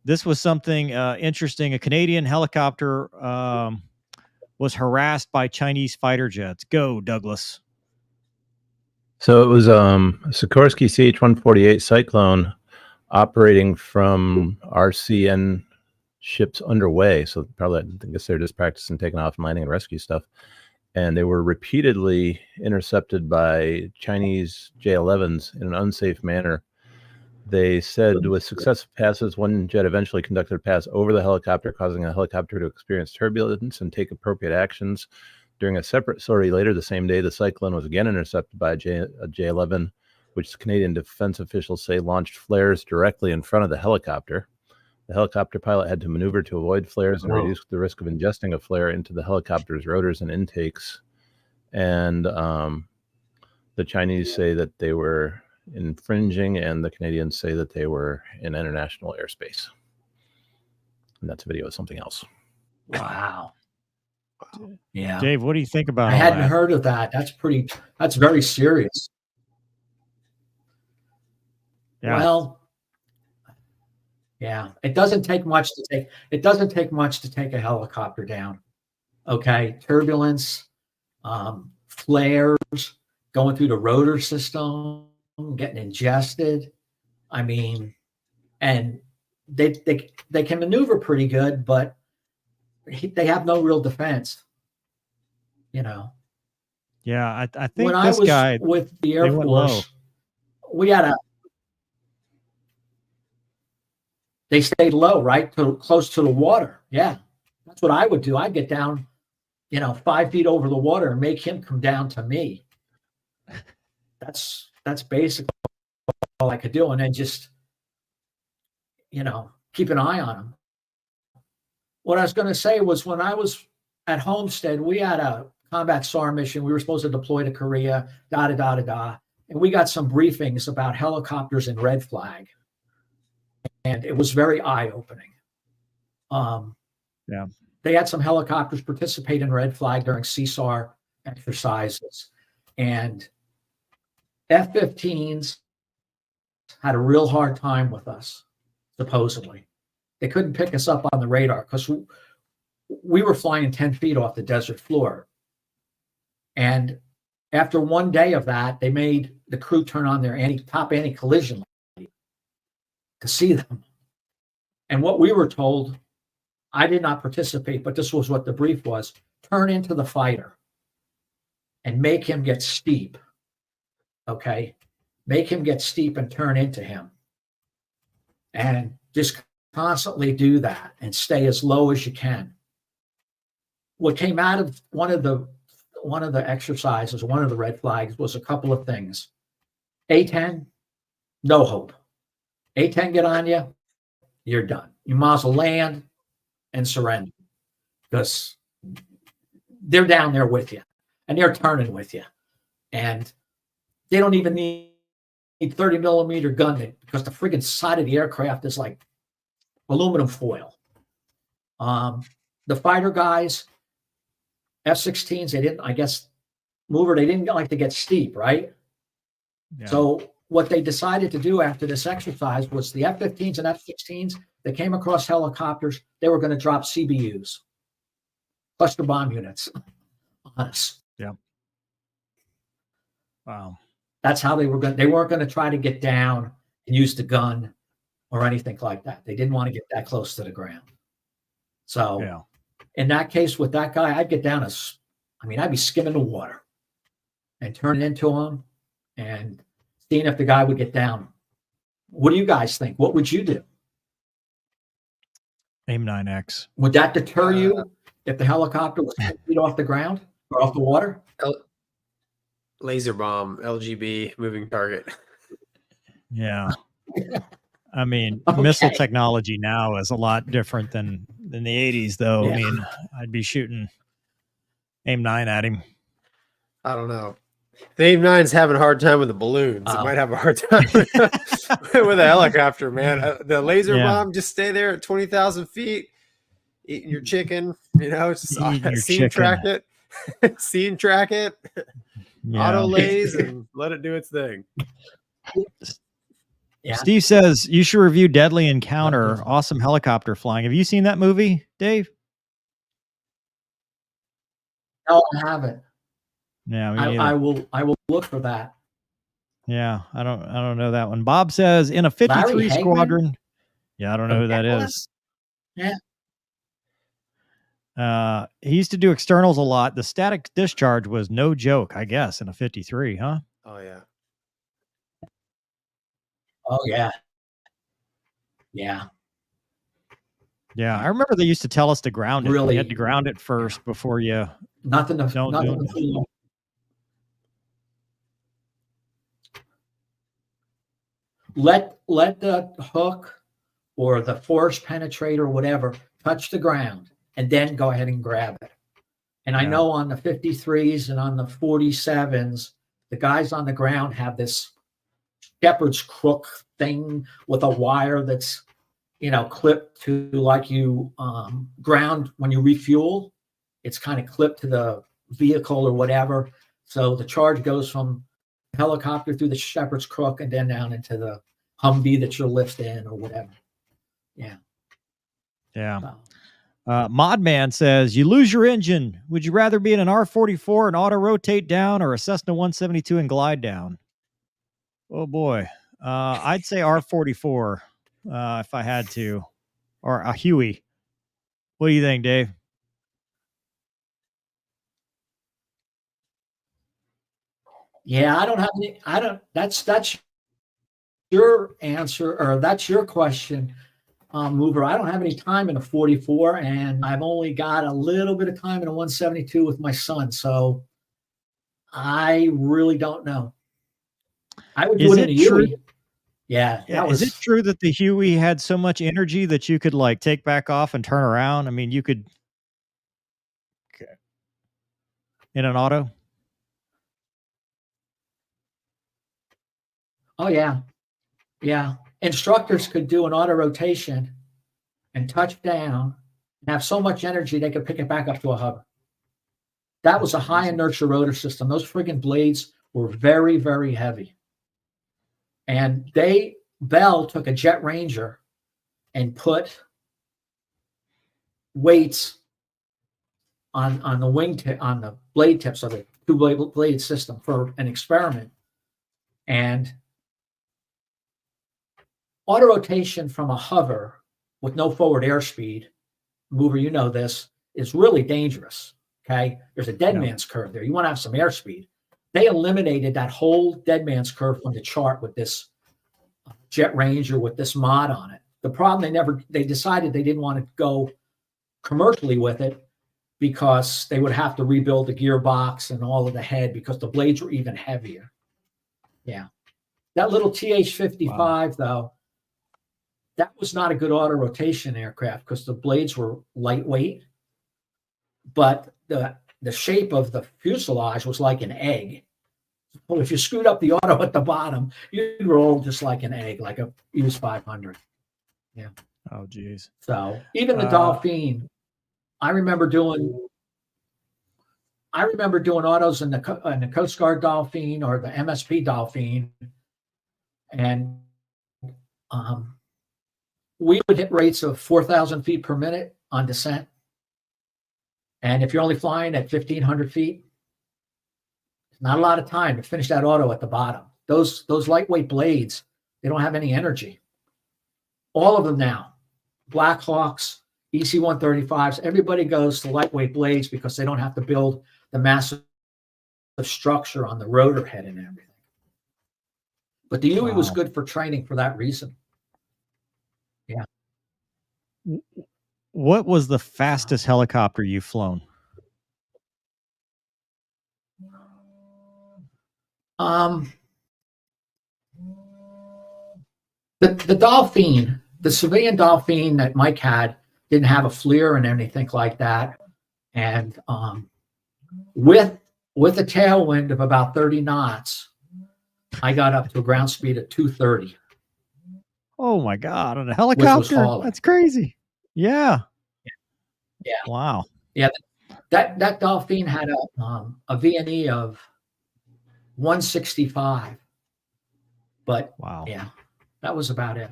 this was something interesting. A Canadian helicopter was harassed by Chinese fighter jets. Go, Douglas. So it was Sikorsky CH-148 Cyclone operating from RCN ships underway. So probably, I guess they're just practicing taking off and landing and rescue stuff. And they were repeatedly intercepted by Chinese J-11s in an unsafe manner. They said with successive passes, one jet eventually conducted a pass over the helicopter, causing the helicopter to experience turbulence and take appropriate actions. During a separate sortie later the same day, the Cyclone was again intercepted by a J-11, which Canadian defense officials say launched flares directly in front of the helicopter. The helicopter pilot had to maneuver to avoid flares and reduce the risk of ingesting a flare into the helicopter's rotors and intakes. And the Chinese say that they were infringing, and the Canadians say that they were in international airspace. And that's a video of something else. Wow. Yeah. Dave, what do you think about I hadn't heard of that. That's very serious. Yeah. Well, yeah, it doesn't take much to take a helicopter down. Okay. Turbulence, flares, going through the rotor system, getting ingested. I mean, and they can maneuver pretty good, but they have no real defense. Yeah, I think when this I was guy with the Air Force, they stayed low, right? Close to the water. Yeah. That's what I would do. I'd get down, 5 feet over the water and make him come down to me. That's basically all I could do. And then just, keep an eye on him. What I was going to say was when I was at Homestead, we had a combat SAR mission. We were supposed to deploy to Korea, And we got some briefings about helicopters and red flag. And it was very eye-opening. They had some helicopters participate in red flag during CSAR exercises. And F-15s had a real hard time with us, supposedly. They couldn't pick us up on the radar because we were flying 10 feet off the desert floor. And after one day of that, they made the crew turn on their top anti-collision light to see them. And what we were told, I did not participate, but this was what the brief was: turn into the fighter and make him get steep. Okay? Make him get steep and turn into him. And just constantly do that and stay as low as you can. What came out of one of the exercises, one of the red flags, was a couple of things. A-10, no hope. A-10 get on you, you're done. You might as well land and surrender, because they're down there with you and they're turning with you. And they don't even need 30 millimeter gun because the friggin' side of the aircraft is like aluminum foil. The fighter guys, F-16s, they didn't, I guess, Mover, they didn't like to get steep, right? Yeah. So what they decided to do after this exercise was the F-15s and F-16s, they came across helicopters, they were going to drop CBUs, cluster bomb units, on us. Yeah. Wow. That's how they weren't going to try to get down and use the gun or anything like that. They didn't want to get that close to the ground. So yeah. In that case with that guy, I'd get down I'd be skimming the water and turning into him and seeing if the guy would get down. What do you guys think? What would you do? AIM-9X. Would that deter you if the helicopter was 10 feet off the ground or off the water? Laser bomb, LGB, moving target. Yeah. I mean, Okay. missile technology now is a lot different than the 80s, though. Yeah. I mean, I'd be shooting AIM-9 at him. I don't know. The AIM-9's having a hard time with the balloons. It might have a hard time with a helicopter, man. The laser bomb, just stay there at 20,000 feet, eating your chicken, just scene track it, scene track it, auto lays, and let it do its thing. Yeah. Steve says you should review Deadly Encounter. Awesome helicopter flying. Have you seen that movie, Dave? No, I haven't. Yeah, I will look for that. Yeah, I don't know that one. Bob says in a 53 squadron. Yeah, I don't know who that is. Yeah. He used to do externals a lot. The static discharge was no joke, I guess, in a 53, huh? Oh yeah. Oh yeah. Yeah. Yeah, I remember they used to tell us to ground it. Really? You had to ground it first before you. Nothing to let the hook or the force penetrator or whatever touch the ground and then go ahead and grab it. And I know on the 53s and on the 47s, the guys on the ground have this shepherd's crook thing with a wire that's, clipped to like you ground when you refuel. It's kind of clipped to the vehicle or whatever. So the charge goes from the helicopter through the shepherd's crook and then down into the Humvee that you're lifting or whatever. Yeah. Yeah. Modman says, you lose your engine. Would you rather be in an R-44 and auto rotate down or a Cessna 172 and glide down? Oh boy. I'd say R-44 if I had to, or a Huey. What do you think, Dave? Yeah, I don't have any, that's your answer, or that's your question, Mover. I don't have any time in a 44, and I've only got a little bit of time in a 172 with my son. So I really don't know. I would do it in a Huey. Yeah. Is it true that the Huey had so much energy that you could like take back off and turn around? I mean, you could in an auto. Oh yeah. Yeah. Instructors could do an auto rotation and touch down and have so much energy they could pick it back up to a hover. That was a high inertia rotor system. Those friggin' blades were very, very heavy. And Bell took a Jet Ranger and put weights on the wing tip, on the blade tips of the two blade system for an experiment. And auto rotation from a hover with no forward airspeed, Mover, you know this, is really dangerous. Okay, there's a dead man's curve there. You want to have some airspeed. They eliminated that whole dead man's curve from the chart with this Jet Ranger with this mod on it. The problem, they decided they didn't want to go commercially with it because they would have to rebuild the gearbox and all of the head because the blades were even heavier. Yeah. That little TH-55, though, that was not a good auto rotation aircraft because the blades were lightweight, but the shape of the fuselage was like an egg. Well, if you screwed up the auto at the bottom, you'd roll just like an egg, like a US 500. Yeah. Oh, geez. So even the Dolphin, I remember doing autos in the Coast Guard Dolphin or the MSP Dolphin, and we would hit rates of 4,000 feet per minute on descent. And if you're only flying at 1,500 feet, not a lot of time to finish that auto at the bottom. Those lightweight blades, they don't have any energy. All of them now, Blackhawks, EC-135s, everybody goes to lightweight blades because they don't have to build the massive structure on the rotor head and everything. But the UE was good for training for that reason. Yeah. What was the fastest helicopter you've flown? The Dolphin, the civilian Dolphin that Mike had, didn't have a FLIR and anything like that. And with a tailwind of about 30 knots, I got up to a ground speed of 230. Oh my God, on a helicopter? That's crazy. Yeah. Yeah. Wow. Yeah. That Dolphin had a VNE of 165. But wow. Yeah, that was about it.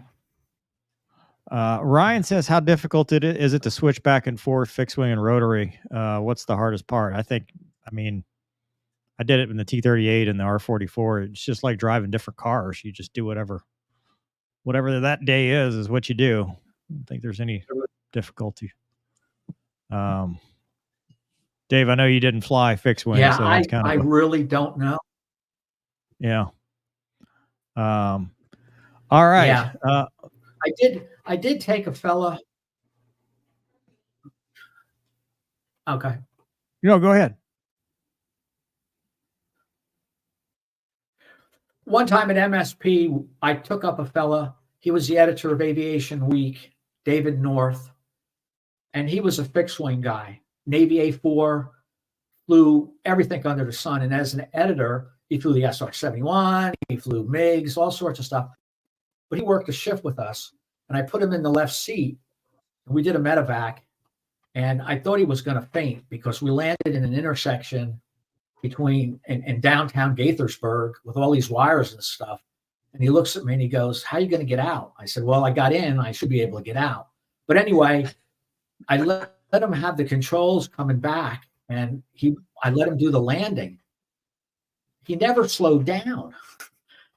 Ryan says, how difficult is it to switch back and forth, fixed wing and rotary? What's the hardest part? I did it in the T-38 and the R-44. It's just like driving different cars. You just do whatever that day is what you do. I don't think there's any difficulty. Dave, I know you didn't fly fixed wing. Yeah, so that's I really don't know. Yeah. All right. Yeah. I did take a fella. Okay. Go ahead. One time at MSP, I took up a fella. He was the editor of Aviation Week, David North, and he was a fixed wing guy. Navy A4, flew everything under the sun. And as an editor, he flew the SR-71, he flew MiGs, all sorts of stuff. But he worked a shift with us, and I put him in the left seat. And we did a medevac, and I thought he was going to faint because we landed in an intersection between in downtown Gaithersburg with all these wires and stuff. And he looks at me and he goes, "How are you going to get out?" I said, "Well, I got in. I should be able to get out." But anyway, I let him have the controls coming back, and I let him do the landing. He never slowed down.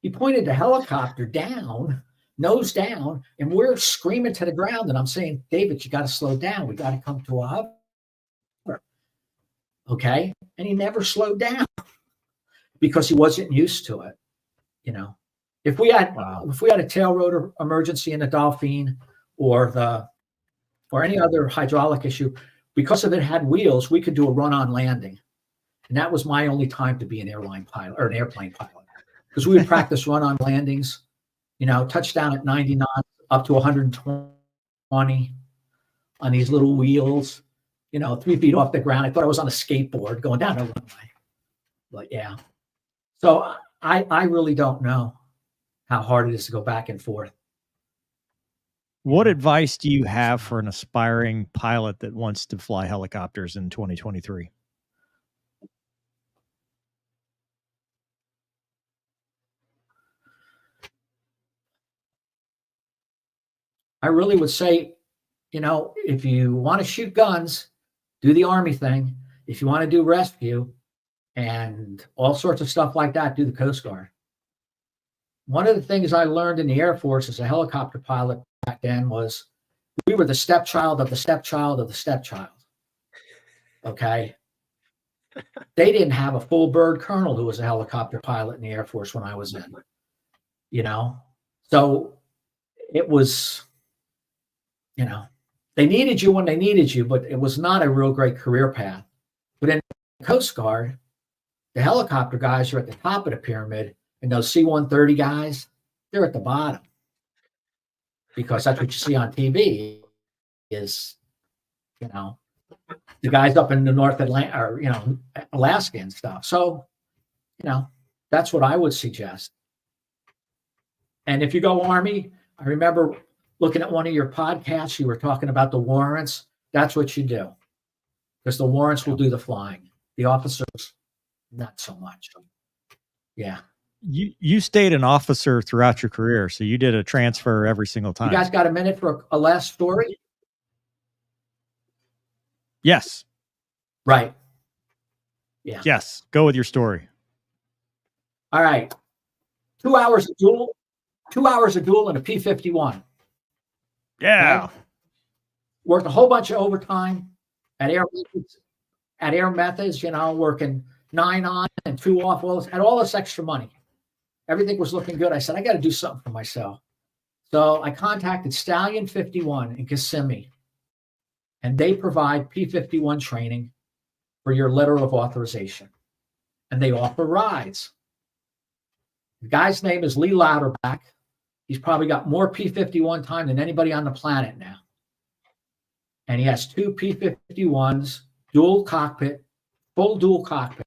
He pointed the helicopter down, nose down, and we're screaming to the ground. And I'm saying, "David, you got to slow down. We got to come to a hover." Okay. And he never slowed down because he wasn't used to it. If we had a tail rotor emergency in the Dolphin or any other hydraulic issue, because of it had wheels, we could do a run-on landing. And that was my only time to be an airline pilot or an airplane pilot, because we would practice run-on landings, touchdown at 90 knots up to 120 on these little wheels, 3 feet off the ground. I thought I was on a skateboard going down a runway. But yeah. So I really don't know how hard it is to go back and forth. What advice do you have for an aspiring pilot that wants to fly helicopters in 2023? I really would say, if you want to shoot guns, do the Army thing. If you want to do rescue and all sorts of stuff like that, do the Coast Guard. One of the things I learned in the Air Force as a helicopter pilot back then was we were the stepchild of the stepchild of the stepchild. Okay. They didn't have a full bird colonel who was a helicopter pilot in the Air Force when I was in, So it was, they needed you when they needed you, but it was not a real great career path. But in the Coast Guard, the helicopter guys are at the top of the pyramid, and those C-130 guys, they're at the bottom. Because that's what you see on TV is, the guys up in the North Atlantic or, Alaska and stuff. So, that's what I would suggest. And if you go Army, I remember looking at one of your podcasts, you were talking about the warrants. That's what you do. Because the warrants will do the flying. The officers, not so much. Yeah. You stayed an officer throughout your career, so you did a transfer every single time. You guys got a minute for a last story? Yes. Right. Yeah. Yes. Go with your story. All right. 2 hours of duel. 2 hours of duel in a P-51. Yeah. Okay? Worked a whole bunch of overtime at Air Methods, working 9 on and 2 off. Had all this extra money. Everything was looking good. I said, I got to do something for myself. So I contacted Stallion 51 in Kissimmee, and they provide P-51 training for your letter of authorization. And they offer rides. The guy's name is Lee Louderback. He's probably got more P-51 time than anybody on the planet now. And he has 2 P-51s, dual cockpit, full dual cockpit.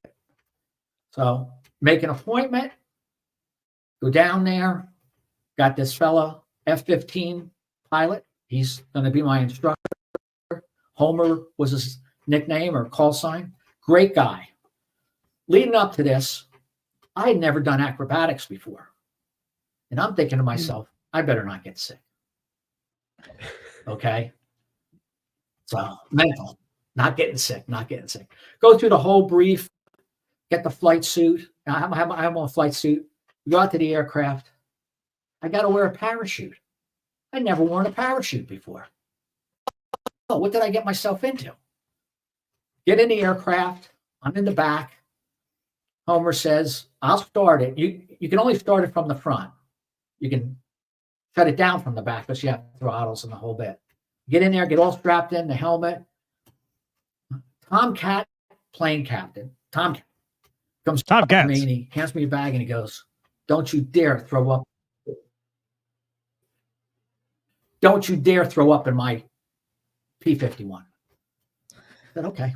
So make an appointment, go down there, got this fella, F-15 pilot. He's going to be my instructor. Homer was his nickname or call sign. Great guy. Leading up to this, I had never done acrobatics before. And I'm thinking to myself, I better not get sick. Okay. So mental, not getting sick. Go through the whole brief, get the flight suit. I'm on a flight suit. We go out to the aircraft. I got to wear a parachute. I'd never worn a parachute before. Oh, what did I get myself into? Get in the aircraft. I'm in the back. Homer says, I'll start it. You can only start it from the front. You can shut it down from the back, but you have throttles and the whole bit. Get in there, get all strapped in, the helmet. Tomcat, plane captain. Tomcat comes to me and he hands me a bag and he goes, don't you dare throw up. Don't you dare throw up in my P-51. I said, okay.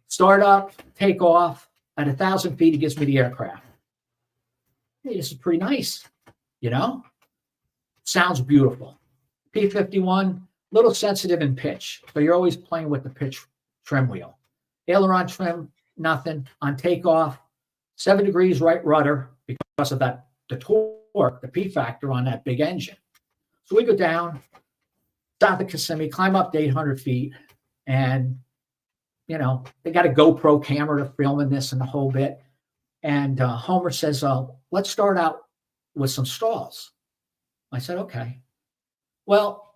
Start up, take off. At 1,000 feet, he gives me the aircraft. Hey, this is pretty nice, Sounds beautiful. P-51, little sensitive in pitch, so you're always playing with the pitch trim wheel. Aileron trim, nothing. On takeoff, 7 degrees right rudder because of the torque, the P factor on that big engine. So we go down, south of Kissimmee, climb up to 800 feet, and they got a GoPro camera to film in this and the whole bit. And Homer says, let's start out with some stalls. I said, okay. Well,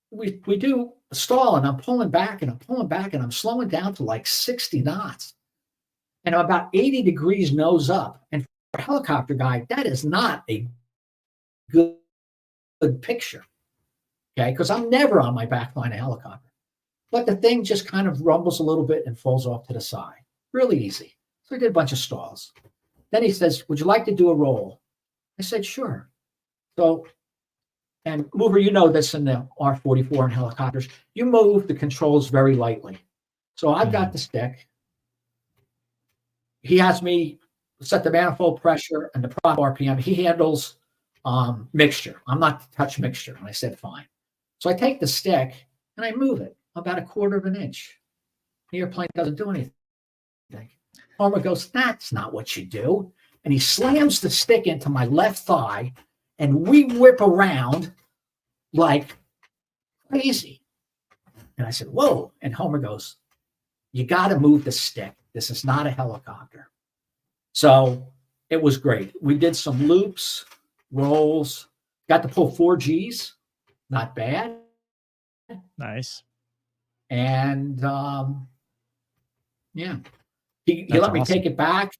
we do a stall, and I'm pulling back, and I'm slowing down to like 60 knots. And I'm about 80 degrees nose up. And for a helicopter guy, that is not a good picture. Okay, because I'm never on my back flying a helicopter. But the thing just kind of rumbles a little bit and falls off to the side. Really easy. So I did a bunch of stalls. Then he says, would you like to do a roll? I said, sure. So, and Mover, you know this in the R-44 and helicopters, you move the controls very lightly. So I've got the stick. He has me set the manifold pressure and the prop RPM. He handles mixture. I'm not to touch mixture. And I said, fine. So I take the stick and I move it about 1/4 of an inch. The airplane doesn't do anything. Homer goes, that's not what you do. And he slams the stick into my left thigh, and we whip around like crazy. And I said, whoa. And Homer goes, you got to move the stick. This is not a helicopter. So it was great. We did some loops, rolls, got to pull 4 Gs. Not bad. Nice. And yeah, he let me take it back.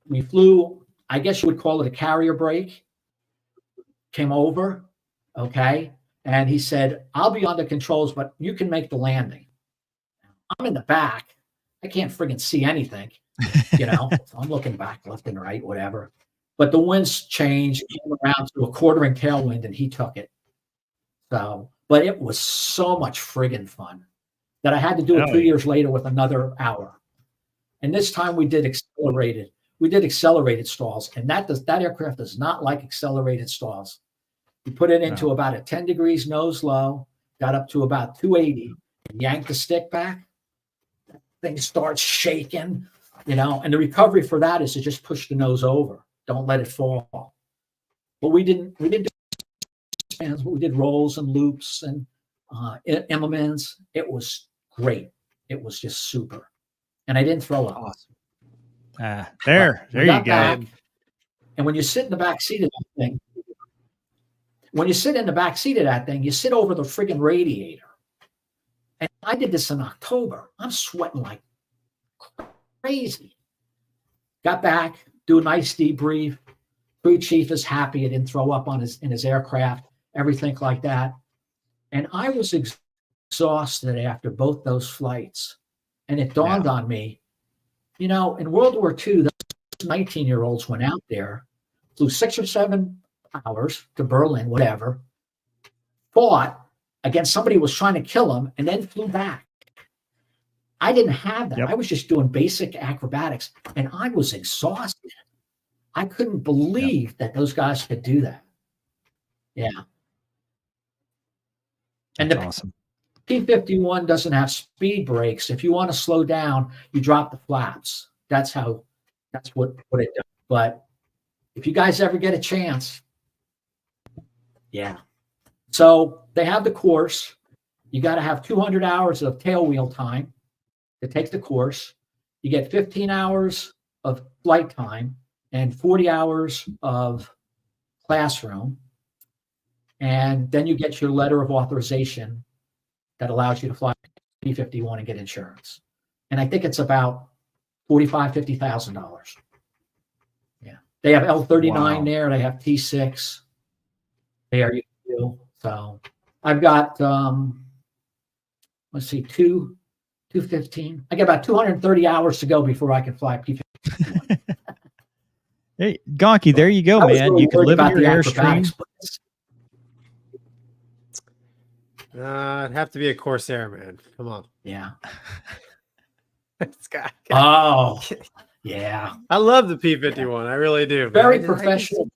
We flew, I guess you would call it a carrier break. Came over, okay. And he said, I'll be on the controls, but you can make the landing. I'm in the back. I can't friggin' see anything, you know. So I'm looking back, left and right, whatever. But the winds changed, came around to a quartering tailwind, and he took it. So, but it was so much friggin' fun that I had to do it 2 years later with another hour. And this time we did accelerated. We did accelerated stalls, and that aircraft does not like accelerated stalls. You put it into about a 10 degrees nose low, got up to about 280, and yanked the stick back. That thing starts shaking, you know, and the recovery for that is to just push the nose over. Don't let it fall. But we didn't do spans, but we did rolls and loops and Immelmans. It was great. It was just super. And I didn't throw up. Awesome. There you go. Back, and when you sit in the back seat of that thing, you sit over the friggin' radiator. And I did this in October. I'm sweating like crazy. Got back, do a nice debrief. Crew chief is happy I didn't throw up in his aircraft, everything like that. And I was exhausted after both those flights. And it dawned on me, you know, in World War II, those 19-year-olds went out there, flew 6 or 7 hours to Berlin, whatever, fought against somebody who was trying to kill them, and then flew back. I didn't have that. I was just doing basic acrobatics, and I was exhausted. I couldn't believe that those guys could do that. Yeah. And that's awesome. P-51 doesn't have speed brakes. If you want to slow down, you drop the flaps. That's what it does. But if you guys ever get a chance, yeah. So they have the course. You got to have 200 hours of tailwheel time to take the course. You get 15 hours of flight time and 40 hours of classroom. And then you get your letter of authorization that allows you to fly P-51 and get insurance. And I think it's about $45,000, $50,000. Yeah. They have L-39 there. They have T-6. They are U. So I've got, let's see, 215. I got about 230 hours to go before I can fly P-51. Hey, Gonky, there you go, man. Really you can live in your Airstream. It'd have to be a Corsair, man. Come on. Yeah. Oh, yeah. I love the P-51. I really do. Very professional.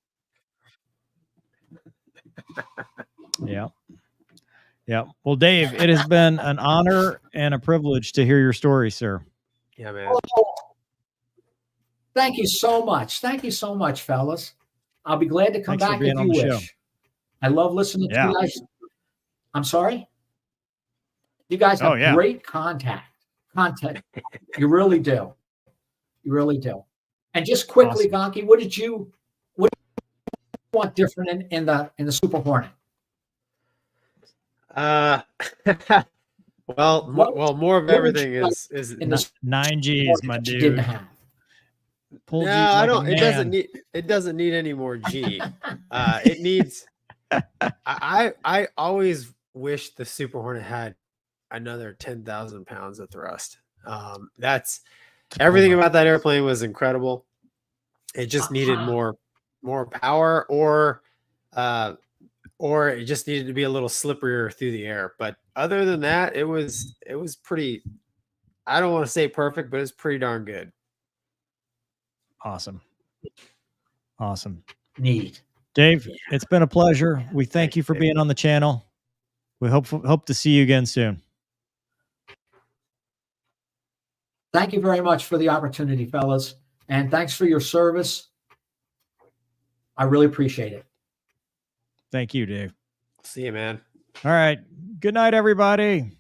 Yeah. Yeah. Well, Dave, it has been an honor and a privilege to hear your story, sir. Yeah, man. Thank you so much. Thank you so much, fellas. I'll be glad to come back if you wish. Show. I love listening to you guys. I'm sorry? You guys have great content. You really do. You really do. And just quickly, Gonky, what do you want different in the Super Hornet? Well, more of everything is in the 9 Gs, my dude. Didn't have. No, I don't. It doesn't need any more G. It needs. I always wish the Super Hornet had another 10,000 pounds of thrust. That's everything about that airplane was incredible. It just needed more power, or it just needed to be a little slipperier through the air. But other than that, it was pretty. I don't want to say perfect, but it's pretty darn good. Awesome. Neat. Dave, it's been a pleasure. We thank you for being on the channel. We hope to see you again soon. Thank you very much for the opportunity, fellas. And thanks for your service. I really appreciate it. Thank you, Dave. See you, man. All right. Good night, everybody.